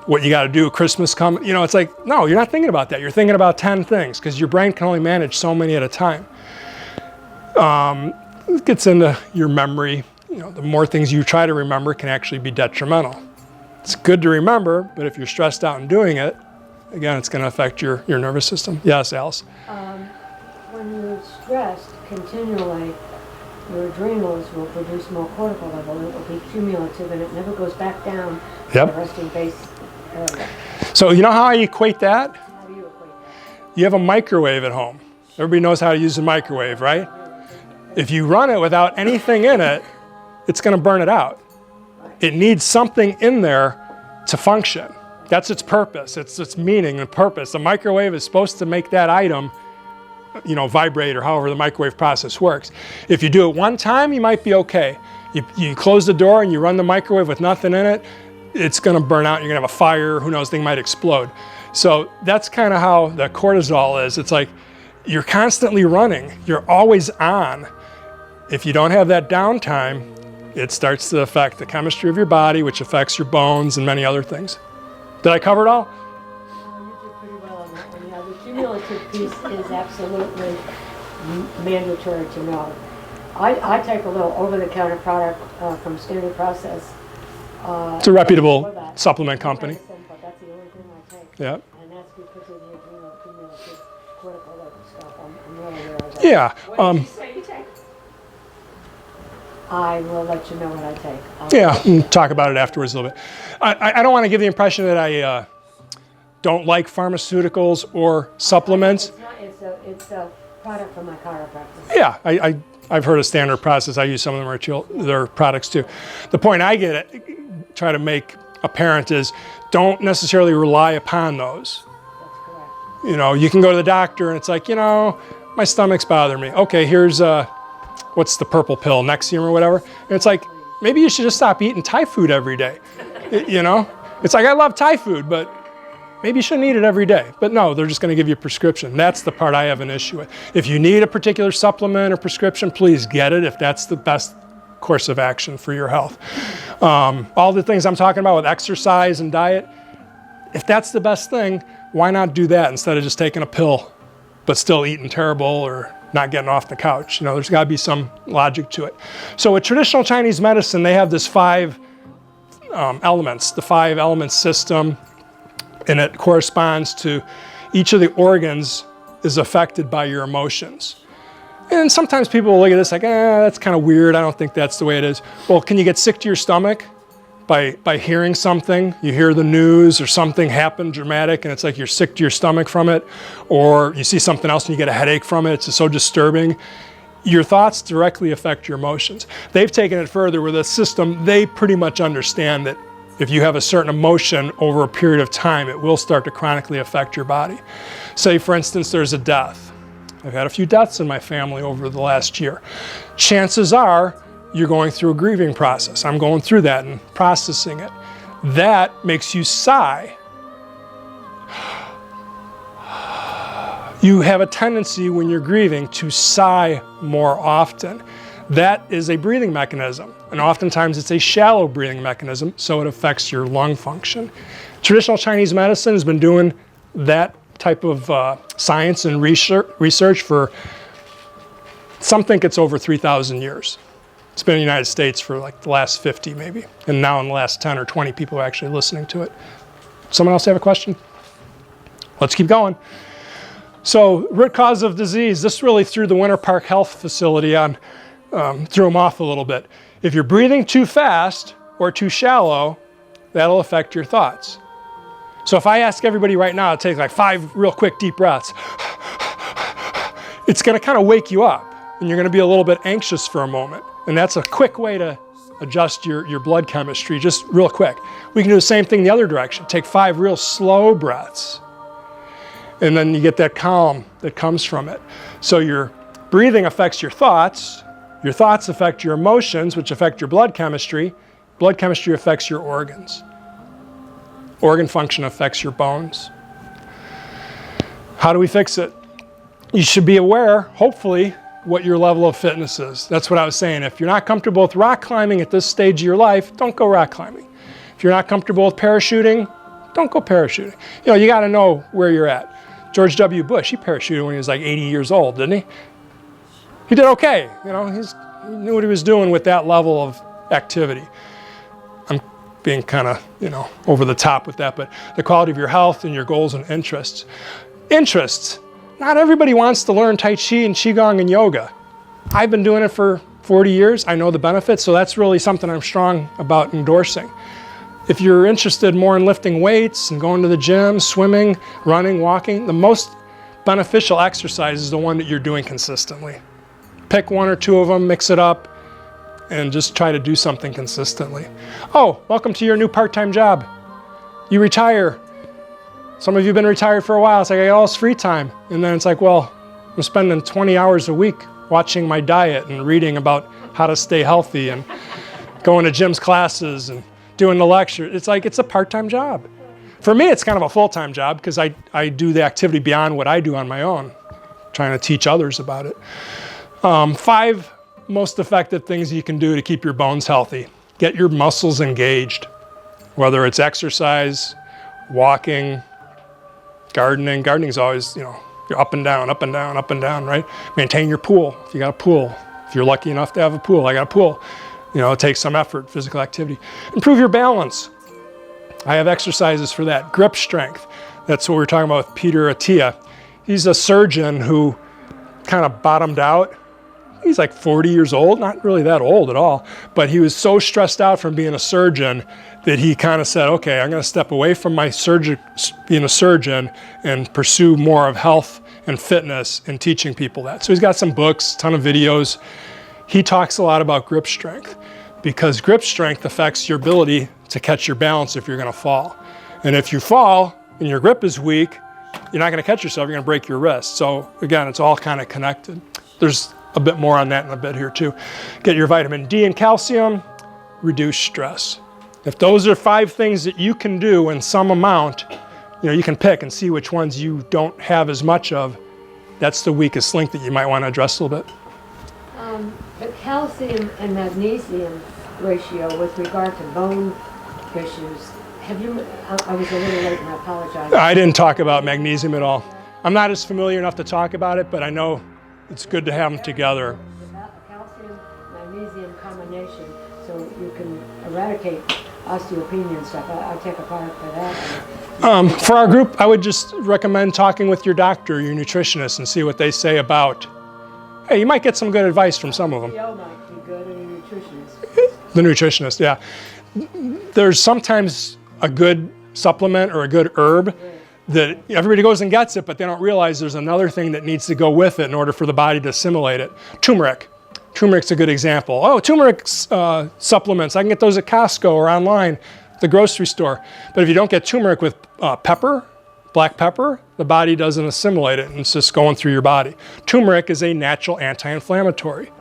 A: what you got to do, Christmas coming. It's like, no, you're not thinking about that. You're thinking about 10 things because your brain can only manage so many at a time. It gets into your memory. The more things you try to remember can actually be detrimental. It's good to remember, but if you're stressed out and doing it, again, it's going to affect your nervous system. Yes, Alice?
J: When you're stressed continually, your adrenals will produce more cortisol level. It will be cumulative and it never goes back down to
A: Yep.
J: the resting base area.
A: So you know how I equate that?
J: How do you equate that?
A: You have a microwave at home. Everybody knows how to use a microwave, right? If you run it without anything in it, it's going to burn it out. It needs something in there to function. That's its purpose. It's its meaning and purpose. The microwave is supposed to make that item, you know, vibrate or however the microwave process works. If you do it one time, you might be okay. You close the door and you run the microwave with nothing in it, it's going to burn out. You're going to have a fire. Who knows? Thing might explode. So that's kind of how the cortisol is. It's like you're constantly running. You're always on. If you don't have that downtime, it starts to affect the chemistry of your body, which affects your bones and many other things. Did I cover it all?
J: You did pretty well on that one. Yeah, the cumulative piece is absolutely mandatory to know. I take a little over-the-counter product from Standard Process.
A: It's a reputable
J: for that.
A: supplement company.
J: But that's the only thing I take.
A: Yeah.
J: And that's because of the adrenal cumulative cortical level stuff. I'm really aware of that.
A: Yeah.
D: What did you say you take?
J: I will let you know what I take.
A: Yeah, we'll talk about it afterwards a little bit. I don't want to give the impression that I don't like pharmaceuticals or supplements.
J: It's a product from my chiropractor.
A: Yeah, I've heard of Standard Process. I use some of their products too. The point I try to make apparent is don't necessarily rely upon those.
J: That's correct.
A: You know, you can go to the doctor and it's like, you know, my stomach's bothering me. Okay, here's what's the purple pill, Nexium or whatever. And it's like, maybe you should just stop eating Thai food every day. You know, it's like, I love Thai food, but maybe you shouldn't eat it every day. But no, they're just going to give you a prescription. That's the part I have an issue with. If you need a particular supplement or prescription, please get it if that's the best course of action for your health. All the things I'm talking about with exercise and diet, if that's the best thing, why not do that instead of just taking a pill, but still eating terrible or not getting off the couch? You know, there's got to be some logic to it. So with traditional Chinese medicine, they have this 5 elements, the 5 element system, and it corresponds to each of the organs is affected by your emotions. And sometimes people will look at this like, that's kind of weird. I don't think that's the way it is. Well, can you get sick to your stomach by hearing something? You hear the news or something happened dramatic and it's like you're sick to your stomach from it, or you see something else and you get a headache from it. It's so disturbing. Your thoughts directly affect your emotions. They've taken it further with a system. They pretty much understand that if you have a certain emotion over a period of time, it will start to chronically affect your body. Say, for instance, there's a death. I've had a few deaths in my family over the last year. Chances are you're going through a grieving process. I'm going through that and processing it. That makes you sigh. You have a tendency when you're grieving to sigh more often. That is a breathing mechanism, and oftentimes it's a shallow breathing mechanism, so it affects your lung function. Traditional Chinese medicine has been doing that type of science and research for, some think it's over 3,000 years. It's been in the United States for like the last 50 maybe, and now in the last 10 or 20 people are actually listening to it. Someone else have a question? Let's keep going. So, root cause of disease, this really threw the Winter Park Health Facility on, threw them off a little bit. If you're breathing too fast or too shallow, that'll affect your thoughts. So if I ask everybody right now to take like 5 real quick deep breaths, it's going to kind of wake you up and you're going to be a little bit anxious for a moment. And that's a quick way to adjust your blood chemistry, just real quick. We can do the same thing the other direction. Take 5 real slow breaths. And then you get that calm that comes from it. So your breathing affects your thoughts affect your emotions, which affect your blood chemistry affects your organs. Organ function affects your bones. How do we fix it? You should be aware, hopefully, what your level of fitness is. That's what I was saying. If you're not comfortable with rock climbing at this stage of your life, don't go rock climbing. If you're not comfortable with parachuting, don't go parachuting. You know, you got to know where you're at. George W. Bush, he parachuted when he was like 80 years old, didn't he? He did okay. You know, he knew what he was doing with that level of activity. I'm being kind of, over the top with that, but the quality of your health and your goals and interests. Interests. Not everybody wants to learn Tai Chi and Qigong and yoga. I've been doing it for 40 years. I know the benefits, so that's really something I'm strong about endorsing. If you're interested more in lifting weights and going to the gym, swimming, running, walking, the most beneficial exercise is the one that you're doing consistently. Pick one or two of them, mix it up, and just try to do something consistently. Oh, welcome to your new part-time job. You retire. Some of you have been retired for a while. It's like, I got all this free time. And then it's like, well, I'm spending 20 hours a week watching my diet and reading about how to stay healthy and going to Jim's classes and doing the lecture. It's like, it's a part-time job. For me, it's kind of a full-time job because I do the activity beyond what I do on my own, trying to teach others about it. 5 most effective things you can do to keep your bones healthy. Get your muscles engaged, whether it's exercise, walking, gardening. Gardening's always, you're up and down, up and down, up and down, right? Maintain your pool, if you got a pool. If you're lucky enough to have a pool, I got a pool. It takes some effort, physical activity. Improve your balance. I have exercises for that. Grip strength. That's what we were talking about with Peter Attia. He's a surgeon who kind of bottomed out. He's like 40 years old, not really that old at all, but he was so stressed out from being a surgeon that he kind of said, okay, I'm going to step away from my being a surgeon and pursue more of health and fitness and teaching people that. So he's got some books, ton of videos. He talks a lot about grip strength because grip strength affects your ability to catch your balance if you're going to fall. And if you fall and your grip is weak, you're not going to catch yourself, you're going to break your wrist. So again, it's all kind of connected. There's a bit more on that in a bit here too. Get your vitamin D and calcium, reduce stress. If those are 5 things that you can do in some amount, you can pick and see which ones you don't have as much of. That's the weakest link that you might want to address a little bit.
J: The calcium and magnesium ratio with regard to bone issues, I was a little late and I apologize.
A: I didn't talk about magnesium at all. I'm not as familiar enough to talk about it, but I know it's good to have them together.
J: A calcium-magnesium combination, so you can eradicate osteopenia and stuff. I take a product for that.
A: For our group, I would just recommend talking with your doctor, your nutritionist, and see what they say about, hey, you might get some good advice from some of them.
J: PO might be good, and a nutritionist.
A: The nutritionist, yeah. There's sometimes a good supplement or a good herb that everybody goes and gets it, but they don't realize there's another thing that needs to go with it in order for the body to assimilate it. Turmeric. Turmeric's a good example. Oh, turmeric supplements, I can get those at Costco or online, the grocery store. But if you don't get turmeric with pepper, black pepper, the body doesn't assimilate it and it's just going through your body. Turmeric is a natural anti-inflammatory.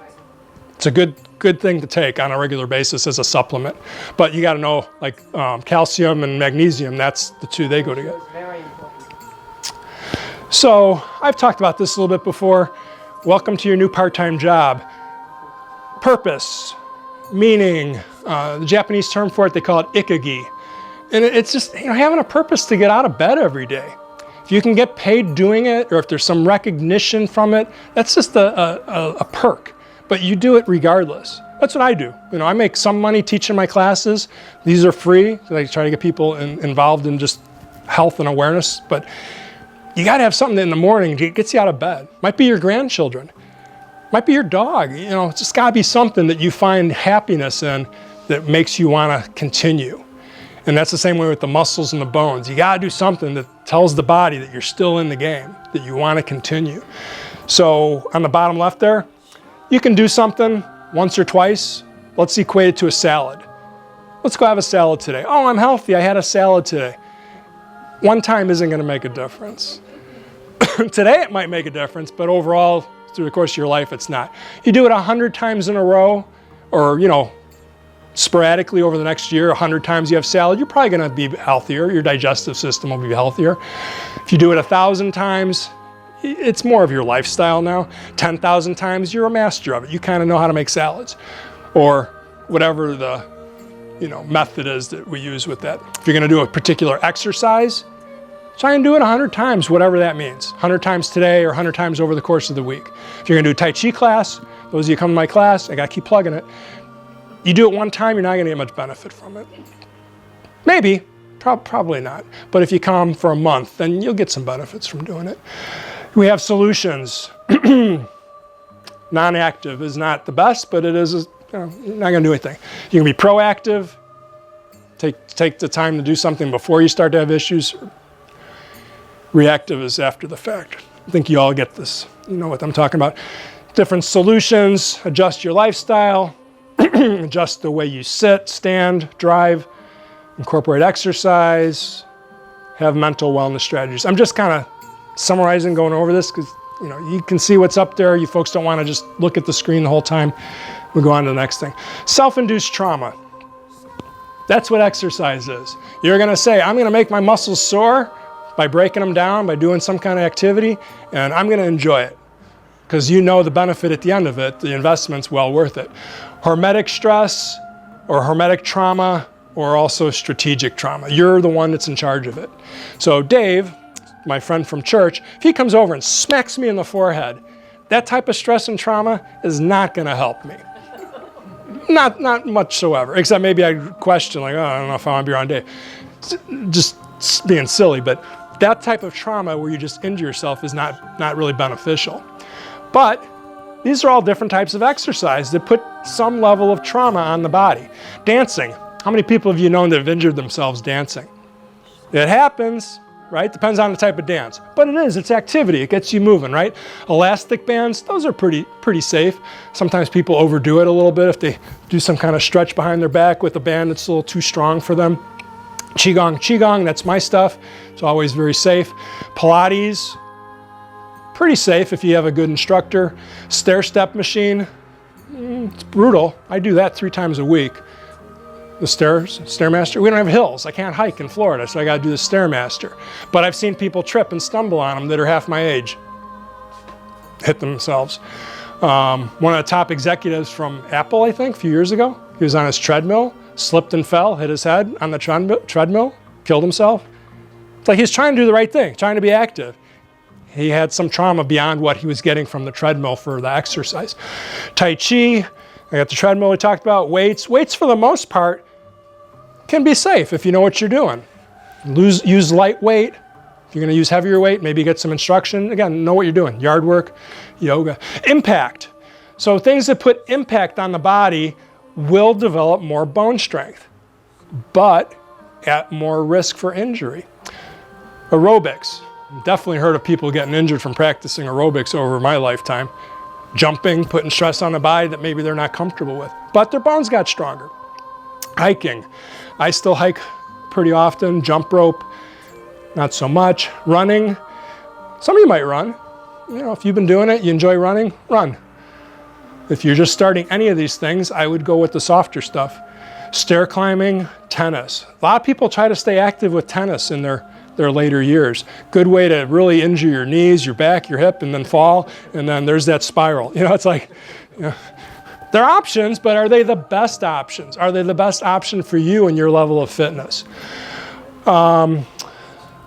A: It's a good thing to take on a regular basis as a supplement. But you got to know, like calcium and magnesium, that's the 2, they go together.
J: Very important.
A: So I've talked about this a little bit before. Welcome to your new part-time job. Purpose, meaning, the Japanese term for it, they call it ikigai. And it's just having a purpose to get out of bed every day. If you can get paid doing it, or if there's some recognition from it, that's just a perk. But you do it regardless. That's what I do. I make some money teaching my classes. These are free. I try to get people involved in just health and awareness. But you got to have something in the morning that gets you out of bed. Might be your grandchildren. Might be your dog. It's just got to be something that you find happiness in that makes you want to continue. And that's the same way with the muscles and the bones. You got to do something that tells the body that you're still in the game, that you want to continue. So on the bottom left there, you can do something once or twice. Let's equate it to a salad. Let's go have a salad today. Oh, I'm healthy. I had a salad today. One time isn't going to make a difference. Today it might make a difference, but overall, through the course of your life, it's not. You do it 100 times in a row, or sporadically over the next year, 100 times you have salad, you're probably going to be healthier. Your digestive system will be healthier. If you do it 1,000 times, it's more of your lifestyle now. 10,000 times, you're a master of it. You kind of know how to make salads, or whatever the method is that we use with that. If you're going to do a particular exercise, try and do it 100 times, whatever that means. 100 times today or 100 times over the course of the week. If you're going to do a Tai Chi class, those of you come to my class, I got to keep plugging it. You do it one time, you're not going to get much benefit from it. Maybe, probably not. But if you come for a month, then you'll get some benefits from doing it. We have solutions. Non-active is not the best, but it is not going to do anything. You can be proactive, take the time to do something before you start to have issues. Reactive is after the fact. I think you all get this. You know what I'm talking about. Different solutions, adjust your lifestyle, adjust the way you sit, stand, drive, incorporate exercise, have mental wellness strategies. I'm just kind of summarizing, going over this because you can see what's up there. You folks don't want to just look at the screen the whole time. We'll go on to the next thing. Self-induced trauma. That's what exercise is. You're going to say, I'm going to make my muscles sore by breaking them down, by doing some kind of activity, and I'm going to enjoy it because you know the benefit at the end of it. The investment's well worth it. Hormetic stress or hormetic trauma or also strategic trauma. You're the one that's in charge of it. So Dave, my friend from church, if he comes over and smacks me in the forehead, that type of stress and trauma is not going to help me. Not whatsoever, except maybe I question, like, oh, I don't know if I want to be around Dave. Just being silly, but that type of trauma where you just injure yourself is not really beneficial. But these are all different types of exercise that put some level of trauma on the body. Dancing. How many people have you known that have injured themselves dancing? It happens, right? Depends on the type of dance. But it's activity. It gets you moving, right? Elastic bands, those are pretty safe. Sometimes people overdo it a little bit if they do some kind of stretch behind their back with a band that's a little too strong for them. Qigong, that's my stuff. It's always very safe. Pilates, pretty safe if you have a good instructor. Stair step machine, it's brutal. I do that 3 times a week. The Stairmaster. We don't have hills. I can't hike in Florida, so I got to do the Stairmaster. But I've seen people trip and stumble on them that are half my age. Hit themselves. One of the top executives from Apple, I think, a few years ago, he was on his treadmill, slipped and fell, hit his head on the treadmill, killed himself. It's like he's trying to do the right thing, trying to be active. He had some trauma beyond what he was getting from the treadmill for the exercise. Tai Chi, I got the treadmill we talked about. Weights. Weights, for the most part, can be safe if you know what you're doing. Use light weight. If you're going to use heavier weight, maybe get some instruction. Again, know what you're doing. Yard work, yoga. Impact. So things that put impact on the body will develop more bone strength, but at more risk for injury. Aerobics. Definitely heard of people getting injured from practicing aerobics over my lifetime. Jumping, putting stress on the body that maybe they're not comfortable with, but their bones got stronger. Hiking. I still hike pretty often. Jump rope, not so much. Running. Some of you might run. If you've been doing it, you enjoy running, run. If you're just starting any of these things, I would go with the softer stuff. Stair climbing, tennis. A lot of people try to stay active with tennis in their later years. Good way to really injure your knees, your back, your hip, and then fall, and then there's that spiral. It's like, they're options, but are they the best options? Are they the best option for you and your level of fitness?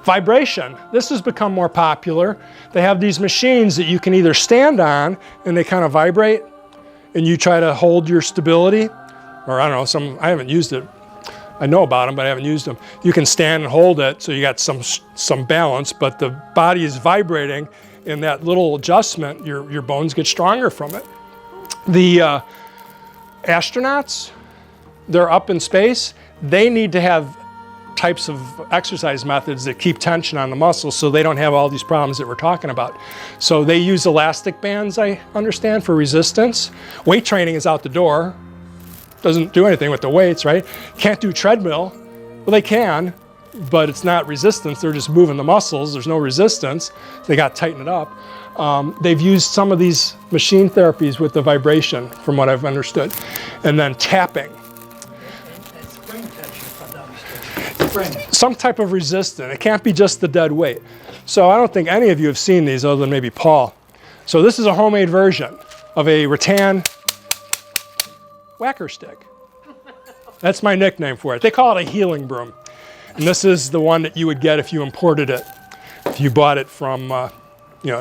A: Vibration. This has become more popular. They have these machines that you can either stand on and they kind of vibrate and you try to hold your stability, or I don't know, I haven't used it. I know about them, but I haven't used them. You can stand and hold it, so you got some balance, but the body is vibrating. In that little adjustment, your bones get stronger from it. The astronauts, they're up in space. They need to have types of exercise methods that keep tension on the muscles so they don't have all these problems that we're talking about. So they use elastic bands, I understand, for resistance. Weight training is out the door. Doesn't do anything with the weights, right? Can't do treadmill. Well, they can, but it's not resistance. They're just moving the muscles. There's no resistance. They got to tighten it up. They've used some of these machine therapies with the vibration, from what I've understood. And then tapping.
C: Spring tension, if I'm not mistaken. Spring.
A: Some type of resistance. It can't be just the dead weight. So I don't think any of you have seen these other than maybe Paul. So this is a homemade version of a rattan whacker stick. That's my nickname for it. They call it a healing broom. And this is the one that you would get if you imported it. If you bought it from a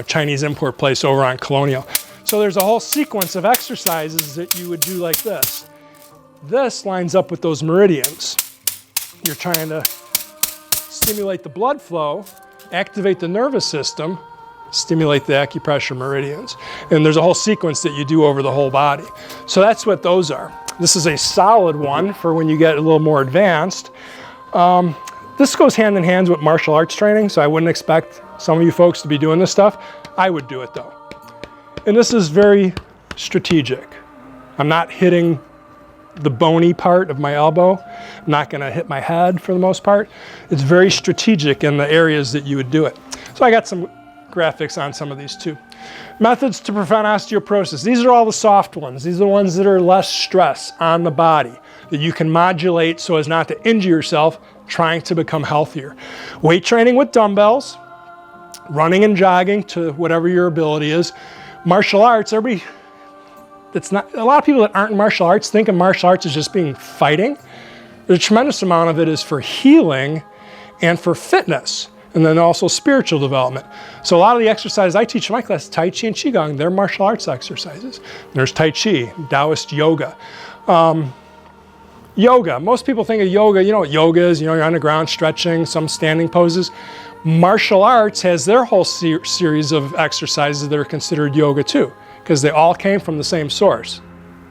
A: Chinese import place over on Colonial. So there's a whole sequence of exercises that you would do like this. This lines up with those meridians. you're trying to stimulate the blood flow, activate the nervous system, stimulate the acupressure meridians. And there's a whole sequence that you do over the whole body. So that's what those are. This is a solid one for when you get a little more advanced. This goes hand in hand with martial arts training, so I wouldn't expect some of you folks to be doing this stuff. I would do it though. And this is very strategic. I'm not hitting the bony part of my elbow. I'm not going to hit my head for the most part. It's very strategic in the areas that you would do it. So I got some graphics on some of these too. Methods to prevent osteoporosis. These are all the soft ones. These are the ones that are less stress on the body that you can modulate so as not to injure yourself trying to become healthier. Weight training with dumbbells, running and jogging to whatever your ability is. Martial arts, a lot of people that aren't in martial arts think of martial arts as just being fighting. There's a tremendous amount of it is for healing and for fitness, and then also spiritual development. So a lot of the exercises I teach in my class, Tai Chi and Qigong, they're martial arts exercises. There's Tai Chi, Taoist yoga. Yoga, most people think of yoga, you know what yoga is, you're on the ground stretching, some standing poses. Martial arts has their whole series of exercises that are considered yoga too, because they all came from the same source,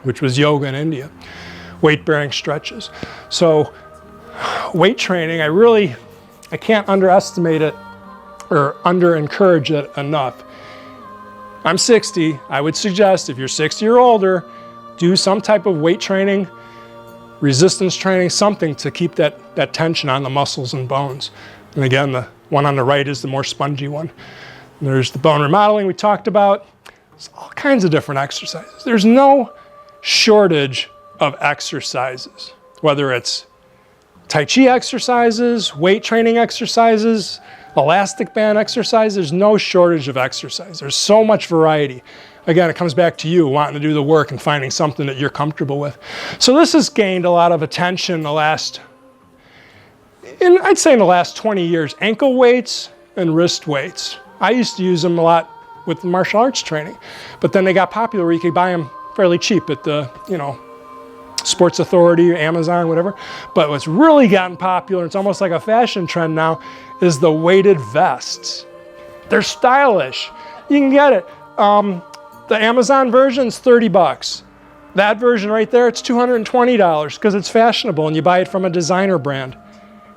A: which was yoga in India. Weight-bearing stretches. So weight training, I can't underestimate it or under-encourage it enough. I'm 60. I would suggest if you're 60 or older, do some type of weight training, resistance training, something to keep that tension on the muscles and bones. And again, the one on the right is the more spongy one. And there's the bone remodeling we talked about. There's all kinds of different exercises. There's no shortage of exercises, whether it's Tai Chi exercises, weight training exercises, elastic band exercises. There's no shortage of exercise. There's so much variety. Again, it comes back to you wanting to do the work and finding something that you're comfortable with. So this has gained a lot of attention in the last 20 years, ankle weights and wrist weights. I used to use them a lot with martial arts training, but then they got popular where you could buy them fairly cheap at the, Sports Authority, Amazon, whatever. But what's really gotten popular, it's almost like a fashion trend now, is the weighted vests. They're stylish. You can get it. The Amazon version's $30. That version right there, it's $220 because it's fashionable and you buy it from a designer brand.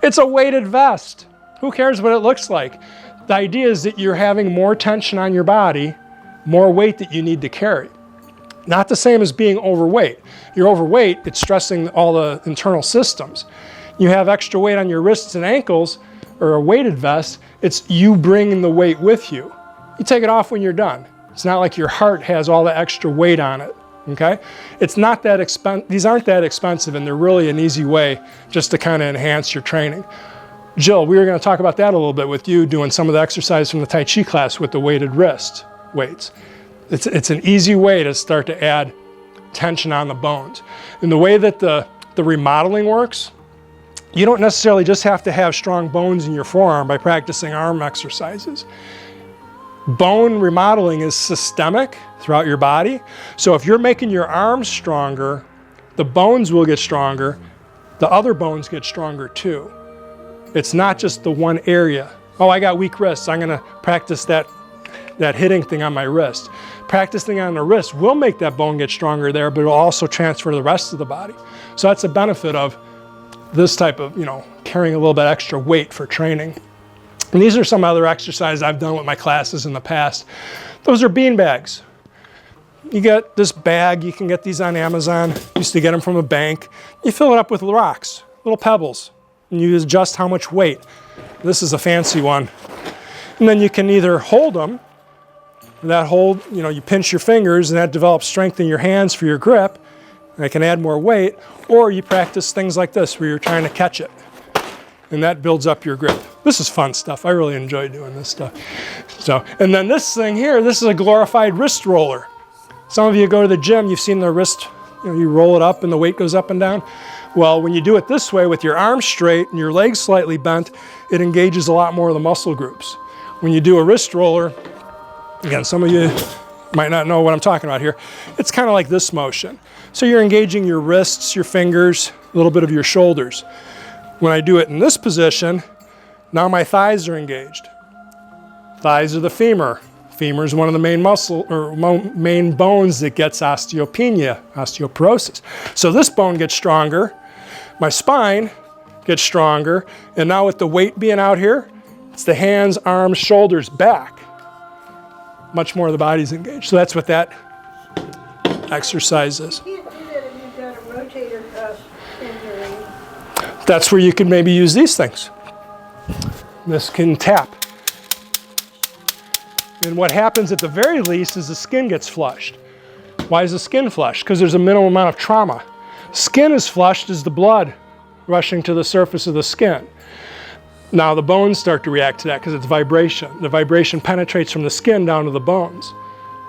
A: It's a weighted vest. Who cares what it looks like? The idea is that you're having more tension on your body, more weight that you need to carry. Not the same as being overweight. You're overweight, it's stressing all the internal systems. You have extra weight on your wrists and ankles, or a weighted vest, it's you bringing the weight with you. You take it off when you're done. It's not like your heart has all the extra weight on it, okay? It's not that expensive, these aren't that expensive, and they're really an easy way just to kind of enhance your training. Jill, we were gonna talk about that a little bit with you, doing some of the exercise from the Tai Chi class with the weighted wrist weights. It's an easy way to start to add tension on the bones. And the way that the remodeling works, you don't necessarily just have to have strong bones in your forearm by practicing arm exercises. Bone remodeling is systemic throughout your body. So if you're making your arms stronger, the bones will get stronger, the other bones get stronger too. It's not just the one area. Oh, I got weak wrists, I'm gonna practice that hitting thing on my wrist. Practicing on the wrist will make that bone get stronger there, but it'll also transfer to the rest of the body. So that's a benefit of this type of, carrying a little bit extra weight for training. And these are some other exercises I've done with my classes in the past. Those are bean bags. You get this bag, you can get these on Amazon. Used to get them from a bank. You fill it up with rocks, little pebbles, and you adjust how much weight. This is a fancy one. And then you can either hold them, that hold, you pinch your fingers and that develops strength in your hands for your grip, and it can add more weight, or you practice things like this where you're trying to catch it, and that builds up your grip. This is fun stuff. I really enjoy doing this stuff. So, and then this thing here, this is a glorified wrist roller. Some of you go to the gym, you've seen the wrist, you roll it up and the weight goes up and down. Well, when you do it this way with your arms straight and your legs slightly bent, it engages a lot more of the muscle groups. When you do a wrist roller, again, some of you might not know what I'm talking about here. It's kind of like this motion. So you're engaging your wrists, your fingers, a little bit of your shoulders. When I do it in this position, now my thighs are engaged. Thighs are the femur. Femur is one of the main muscle or main bones that gets osteopenia, osteoporosis. So this bone gets stronger, my spine gets stronger, and now with the weight being out here, it's the hands, arms, shoulders, back. Much more of the body's engaged. So that's what that exercise is.
G: You can't do that if you've got a rotator cuff injury.
A: That's where you could maybe use these things. This can tap. And what happens at the very least is the skin gets flushed. Why is the skin flushed? Because there's a minimal amount of trauma. Skin is flushed as the blood rushing to the surface of the skin. Now the bones start to react to that because it's vibration. The vibration penetrates from the skin down to the bones.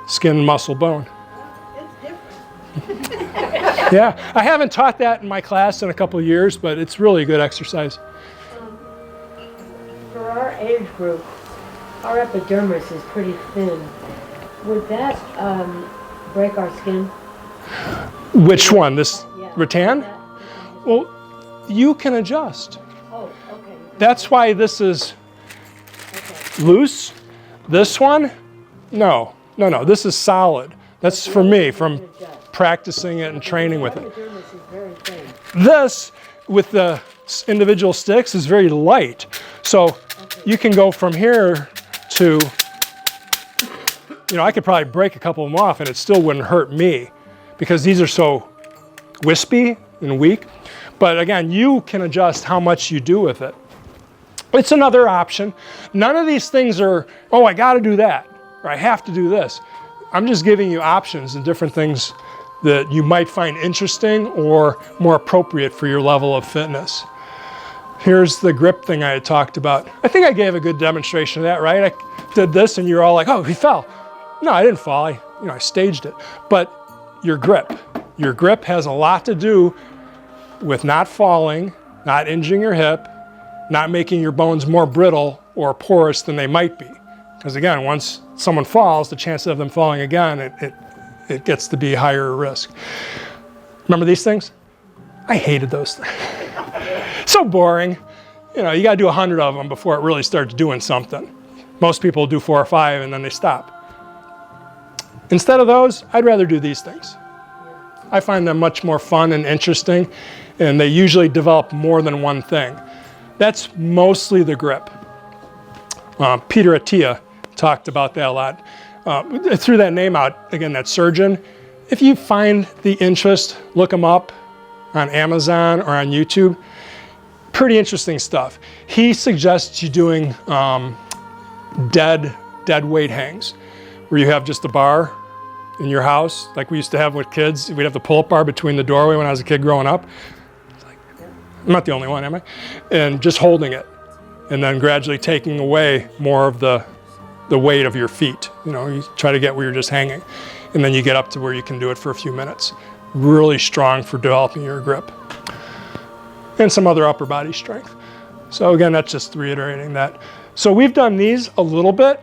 A: Skin, muscle, bone.
G: It's different.
A: Yeah, I haven't taught that in my class in a couple of years, but it's really a good exercise.
J: For our age group, our epidermis is pretty thin. Would that break our skin?
A: Which one? This
J: Yeah.
A: rattan? Well, you can adjust.
J: Oh, okay.
A: That's why this is
J: Okay.
A: loose. This one, no. This is solid. That's for me from practicing it and training with it.
J: Epidermis is very thin.
A: This, with the individual sticks, is very light. So you can go from here to, I could probably break a couple of them off and it still wouldn't hurt me because these are so wispy and weak. But again, you can adjust how much you do with it. It's another option. None of these things are, oh, I got to do that, or I have to do this. I'm just giving you options and different things that you might find interesting or more appropriate for your level of fitness. Here's the grip thing I had talked about. I think I gave a good demonstration of that, right? I did this and you're all like, oh, he fell. No, I didn't fall. I staged it. But your grip has a lot to do with not falling, not injuring your hip, not making your bones more brittle or porous than they might be. Because again, once someone falls, the chances of them falling again, it gets to be higher risk. Remember these things? I hated those things. So boring. You got to do 100 of them before it really starts doing something. Most people do 4 or 5 and then they stop. Instead of those, I'd rather do these things. I find them much more fun and interesting, and they usually develop more than one thing. That's mostly the grip. Peter Attia talked about that a lot. Threw that name out, again, that surgeon. If you find the interest, look him up on Amazon or on YouTube. Pretty interesting stuff. He suggests you doing dead weight hangs, where you have just a bar in your house, like we used to have with kids. We'd have the pull-up bar between the doorway when I was a kid growing up. I'm not the only one, am I? And just holding it, and then gradually taking away more of the weight of your feet. You try to get where you're just hanging, and then you get up to where you can do it for a few minutes. Really strong for developing your grip. And some other upper body strength. So again, that's just reiterating that. So we've done these a little bit.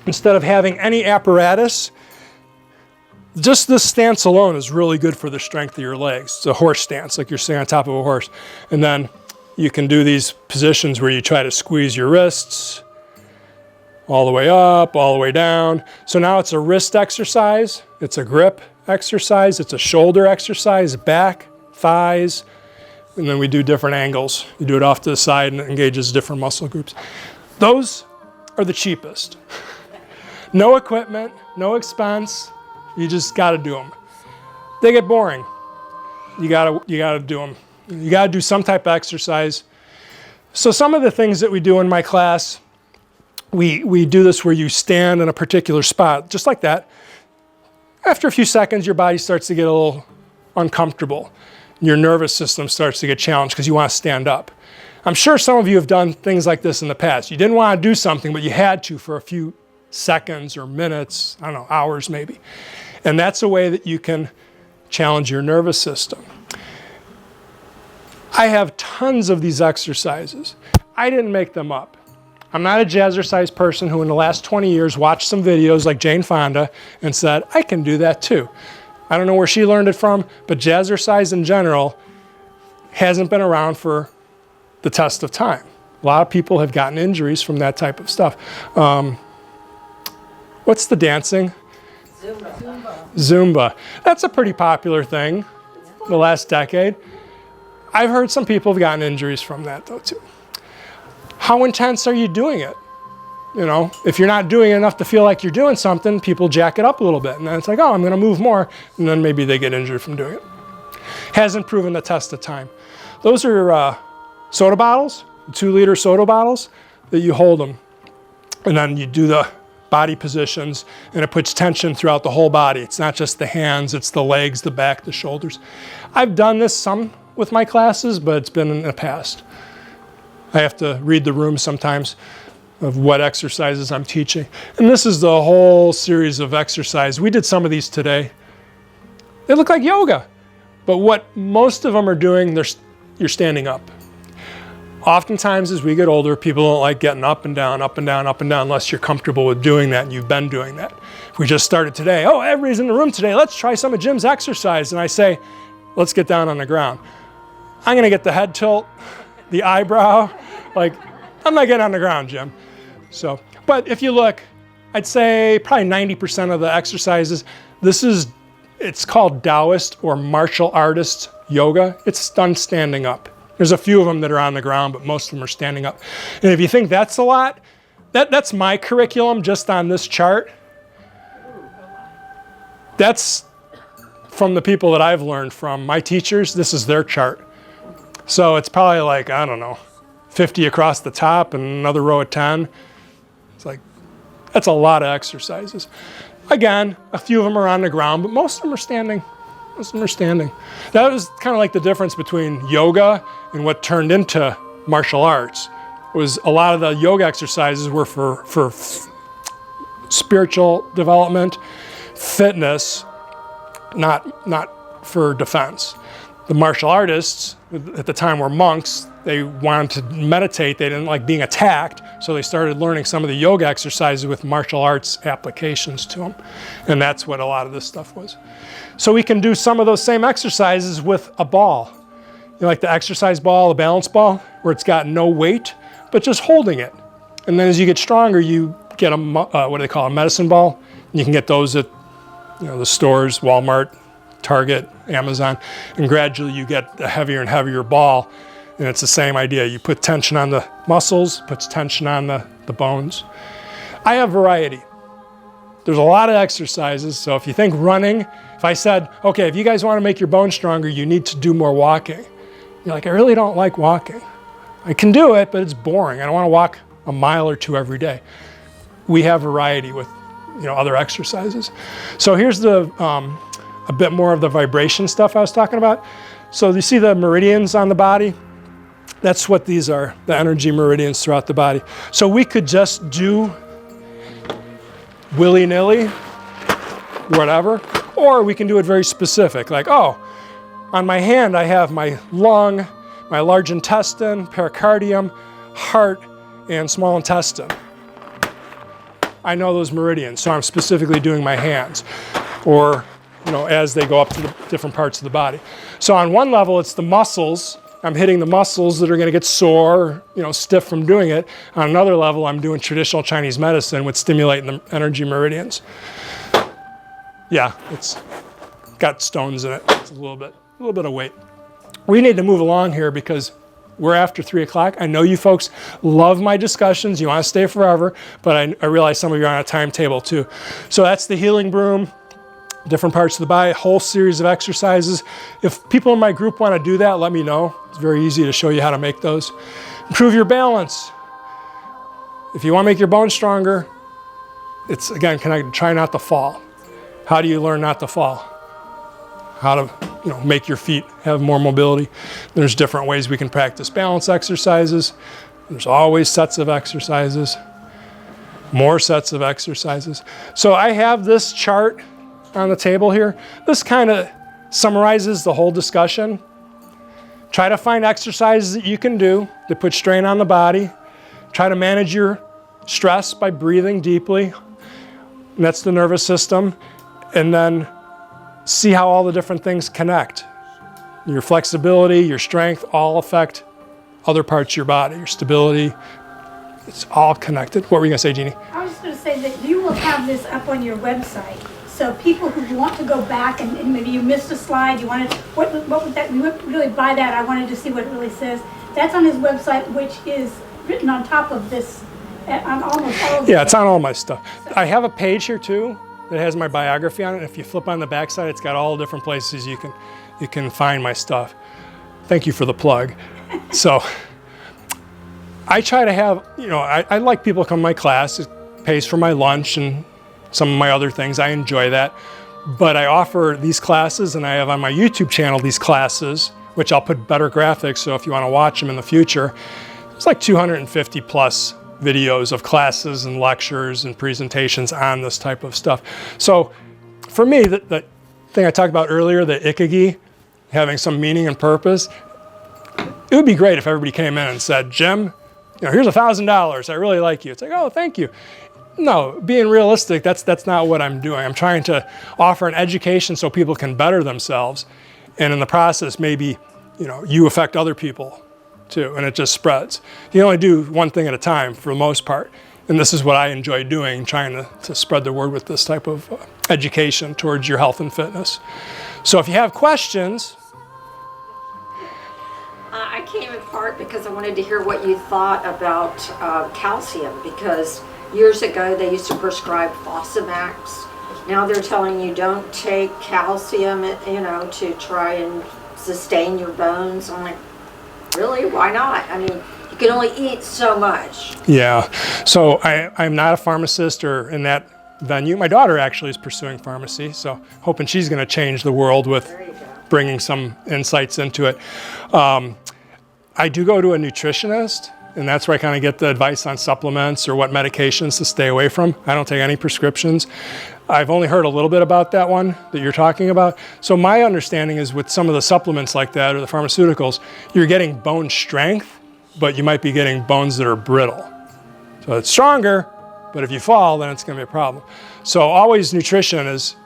A: Instead of having any apparatus, just this stance alone is really good for the strength of your legs. It's a horse stance, like you're sitting on top of a horse. And then you can do these positions where you try to squeeze your wrists all the way up, all the way down. So now it's a wrist exercise, it's a grip exercise, it's a shoulder exercise, back, thighs, and then we do different angles. You do it off to the side and it engages different muscle groups. Those are the cheapest. No equipment, no expense. You just got to do them. They get boring. You got to do them. You got to do some type of exercise. So some of the things that we do in my class, we do this where you stand in a particular spot, just like that. After a few seconds, your body starts to get a little uncomfortable. Your nervous system starts to get challenged because you want to stand up. I'm sure some of you have done things like this in the past. You didn't want to do something, but you had to for a few seconds or minutes, I don't know, hours maybe. And that's a way that you can challenge your nervous system. I have tons of these exercises. I didn't make them up. I'm not a jazzercise person who in the last 20 years watched some videos like Jane Fonda and said, I can do that too. I don't know where she learned it from, but jazzercise in general hasn't been around for the test of time. A lot of people have gotten injuries from that type of stuff. What's the dancing? Zumba. That's a pretty popular thing the last decade. I've heard some people have gotten injuries from that though too. How intense are you doing it? You know, if you're not doing enough to feel like you're doing something, people jack it up a little bit. And then it's like, oh, I'm going to move more. And then maybe they get injured from doing it. Hasn't proven the test of time. Those are soda bottles, 2-liter soda bottles that you hold them. And then you do the body positions, and it puts tension throughout the whole body. It's not just the hands, it's the legs, the back, the shoulders. I've done this some with my classes, but it's been in the past. I have to read the room sometimes of what exercises I'm teaching. And this is the whole series of exercise. We did some of these today. They look like yoga, but what most of them are doing, you're standing up. Oftentimes as we get older, people don't like getting up and down, up and down, up and down, unless you're comfortable with doing that and you've been doing that. If we just started today, oh, everybody's in the room today, let's try some of Jim's exercise. And I say, let's get down on the ground. I'm gonna get the head tilt, the eyebrow, like, I'm not getting on the ground, Jim. So, but if you look, I'd say probably 90% of the exercises, it's called Taoist or martial artist yoga. It's done standing up. There's a few of them that are on the ground, but most of them are standing up. And if you think that's a lot, that's my curriculum just on this chart. That's from the people that I've learned from. My teachers, this is their chart. So it's probably like, I don't know, 50 across the top and another row of 10. It's like, that's a lot of exercises. Again, a few of them are on the ground, but most of them are standing. Most of them are standing. That was kind of like the difference between yoga and what turned into martial arts. Was a lot of the yoga exercises were for spiritual development, fitness, not for defense. The martial artists at the time were monks. They wanted to meditate. They didn't like being attacked, so they started learning some of the yoga exercises with martial arts applications to them. And that's what a lot of this stuff was. So we can do some of those same exercises with a ball. You know, like the exercise ball, the balance ball, where it's got no weight, but just holding it. And then as you get stronger, you get what do they call a medicine ball. And you can get those at the stores, Walmart, Target, Amazon, and gradually you get a heavier and heavier ball. And it's the same idea. You put tension on the muscles, puts tension on the bones. I have variety. There's a lot of exercises. So if you think running, if I said, okay, if you guys want to make your bones stronger, you need to do more walking. You're like, I really don't like walking. I can do it, but it's boring. I don't want to walk a mile or two every day. We have variety with other exercises. So here's a bit more of the vibration stuff I was talking about. So you see the meridians on the body? That's what these are, the energy meridians throughout the body. So we could just do willy-nilly, whatever, or we can do it very specific, like, oh, on my hand I have my lung, my large intestine, pericardium, heart, and small intestine. I know those meridians, so I'm specifically doing my hands, or as they go up to the different parts of the body. So on one level, it's the muscles. I'm hitting the muscles that are going to get sore, stiff from doing it. On another level, I'm doing traditional Chinese medicine with stimulating the energy meridians. Yeah, it's got stones in it. It's a little bit of weight. We need to move along here because we're after 3 o'clock. I know you folks love my discussions. You want to stay forever, but I realize some of you are on a timetable too. So that's the healing broom. Different parts of the body, a whole series of exercises. If people in my group want to do that, let me know. It's very easy to show you how to make those. Improve your balance. If you want to make your bones stronger, it's, again, can I try not to fall? How do you learn not to fall? How to make your feet have more mobility. There's different ways we can practice balance exercises. There's always sets of exercises, more sets of exercises. So I have this chart on the table here. This kind of summarizes the whole discussion. Try to find exercises that you can do that put strain on the body. Try to manage your stress by breathing deeply. And that's the nervous system. And then see how all the different things connect. Your flexibility, your strength, all affect other parts of your body, your stability. It's all connected. What were you gonna say, Jeannie?
G: I was just going to say that you will have this up on your website. So people who want to go back and maybe you missed a slide, you wanted, what would that, you wouldn't really buy that, I wanted to see what it really says. That's on his website, which is written on top of this, on almost all of it.
A: Yeah, it's on all my stuff. I have a page here too that has my biography on it. If you flip on the backside, it's got all different places you can find my stuff. Thank you for the plug. So I try to have, you know, I like people to come to my class. It pays for my lunch and some of my other things. I enjoy that. But I offer these classes, and I have on my YouTube channel these classes, which I'll put better graphics, so if you want to watch them in the future, it's like 250 plus videos of classes and lectures and presentations on this type of stuff. So for me, the thing I talked about earlier, the ikigai, having some meaning and purpose, it would be great if everybody came in and said, Jim, you know, here's $1,000. I really like you. It's like, oh, thank you. No, being realistic, that's not what I'm doing. I'm trying to offer an education so people can better themselves. And in the process, maybe, you know, you affect other people too, and it just spreads. You only do one thing at a time for the most part. And this is what I enjoy doing, trying to spread the word with this type of education towards your health and fitness. So if you have questions.
D: I came in part because I wanted to hear what you thought about calcium, because years ago they used to prescribe Fosamax. Now they're telling you don't take calcium, you know, to try and sustain your bones. I'm like, really? Why not? I mean, you can only eat so much.
A: Yeah, so I'm not a pharmacist or in that venue. My daughter actually is pursuing pharmacy, so hoping she's going to change the world with bringing some insights into it. I do go to a nutritionist, and that's where I kind of get the advice on supplements or what medications to stay away from. I don't take any prescriptions. I've only heard a little bit about that one that you're talking about. So my understanding is with some of the supplements like that or the pharmaceuticals, you're getting bone strength, but you might be getting bones that are brittle. So it's stronger, but if you fall, then it's going to be a problem. So always nutrition is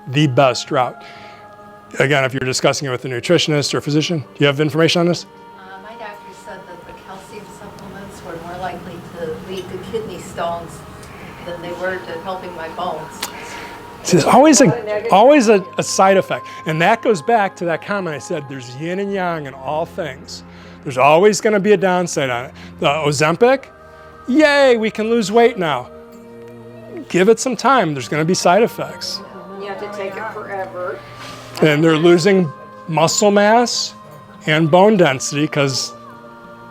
A: the best route. Again, if you're discussing it with a nutritionist or physician, do you have information on this?
K: My doctor said that the calcium supplements were more likely to lead to kidney stones than they were to helping my bones.
A: It's always a side effect. And that goes back to that comment I said, there's yin and yang in all things. There's always going to be a downside on it. The Ozempic, yay, we can lose weight now. Give it some time. There's going to be side effects.
D: You have to take it forever.
A: And they're losing muscle mass and bone density because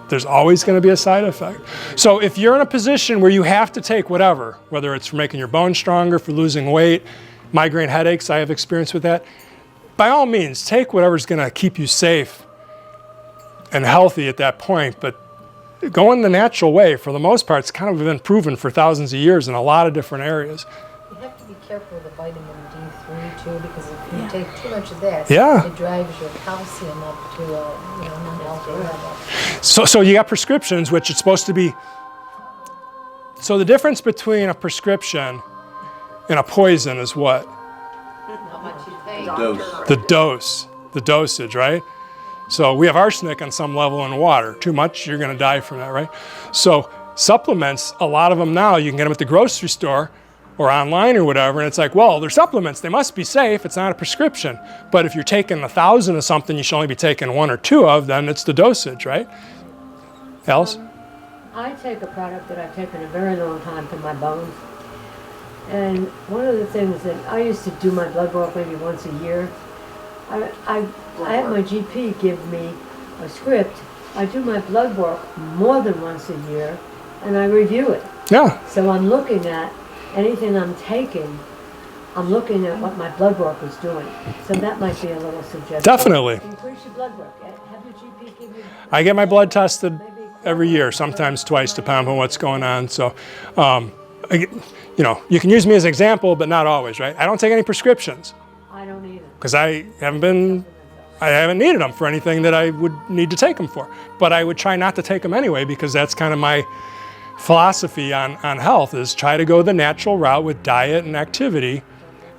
A: there's always going to be a side effect. So if you're in a position where you have to take whatever, whether it's for making your bones stronger, for losing weight, migraine headaches, I have experience with that, by all means, take whatever's going to keep you safe and healthy at that point. But going the natural way, for the most part, it's kind of been proven for thousands of years in a lot of different areas.
H: You have to be careful with the vitamin D3 too, because if you take too much of that, it drives your calcium up to a non-healthy level.
A: So you got prescriptions, which it's supposed to be. So the difference between a prescription and a poison is what?
K: How much you take.
A: The dosage, right? So we have arsenic on some level in water. Too much, you're going to die from that, right? So supplements, a lot of them now, you can get them at the grocery store or online or whatever, and it's like, well, they're supplements. They must be safe. It's not a prescription. But if you're taking 1,000 of something you should only be taking 1 or 2 of, then it's the dosage, right? Alice?
J: I take a product that I've taken a very long time for my bones. And one of the things that I used to do my blood work maybe once a year. I had my GP give me a script. I do my blood work more than once a year, and I review it.
A: Yeah.
J: So I'm looking at anything I'm taking. I'm looking at what my blood work is doing. So that might be a little suggestion.
A: Definitely.
J: Increase your blood work. Have your GP give you...
A: I get my blood tested every year, sometimes twice, depending on what's going on. So, you know, you can use me as an example, but not always, right? I don't take any prescriptions.
J: I don't either.
A: Because I haven't needed them for anything that I would need to take them for. But I would try not to take them anyway, because that's kind of my philosophy on health, is try to go the natural route with diet and activity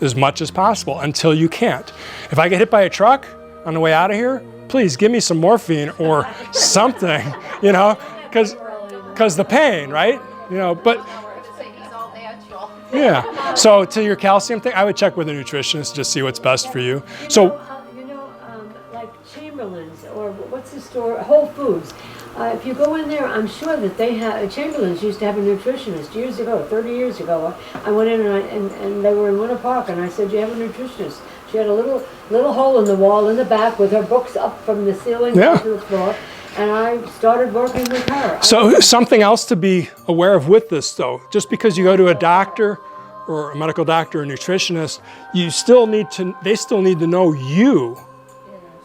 A: as much as possible until you can't. If I get hit by a truck on the way out of here, please give me some morphine or something, you know, because the pain, right? You know, but
K: He's all natural.
A: yeah. So to your calcium thing, I would check with a nutritionist to just see what's best for you. So
J: Like Chamberlain's, or what's the store, Whole Foods. If you go in there, I'm sure that they have, Chamberlain's used to have a nutritionist years ago, 30 years ago. I went in and they were in Winter Park, and I said, "Do you have a nutritionist?" She had a little hole in the wall in the back with her books up from the ceiling
A: Yeah.
J: to the floor, and I started working with her.
A: So something else to be aware of with this, though, just because you go to a doctor or a medical doctor or a nutritionist, they still need to know you.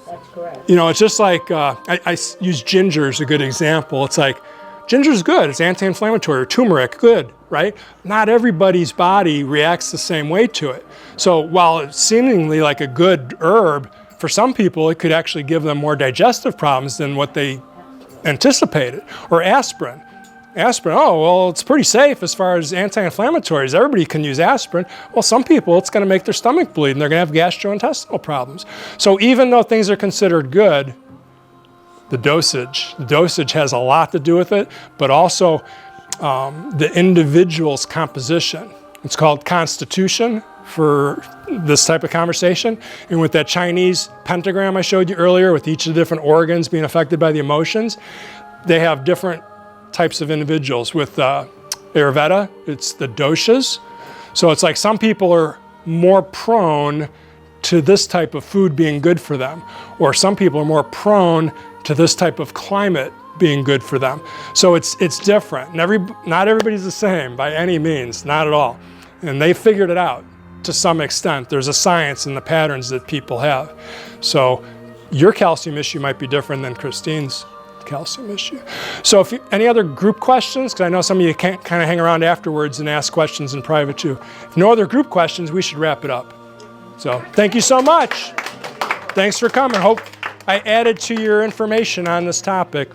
J: That's correct.
A: You know, it's just like, I use ginger as a good example. It's like, ginger's good, it's anti-inflammatory, or turmeric, good, right? Not everybody's body reacts the same way to it. So while it's seemingly like a good herb, for some people it could actually give them more digestive problems than what they anticipated. Or aspirin. Aspirin, oh, well, it's pretty safe as far as anti-inflammatories. Everybody can use aspirin. Well, some people, it's going to make their stomach bleed and they're going to have gastrointestinal problems. So even though things are considered good, the dosage has a lot to do with it, but also the individual's composition. It's called constitution for this type of conversation. And with that Chinese pentagram I showed you earlier, with each of the different organs being affected by the emotions, they have different types of individuals. With Ayurveda, it's the doshas. So it's like some people are more prone to this type of food being good for them, or some people are more prone to this type of climate being good for them. So it's different. Not everybody's the same by any means, not at all. And they figured it out to some extent. There's a science in the patterns that people have. So your calcium issue might be different than Christine's calcium issue. So any other group questions? Because I know some of you can't kind of hang around afterwards and ask questions in private too. If no other group questions, we should wrap it up. So thank you so much. Thanks for coming. Hope I added to your information on this topic.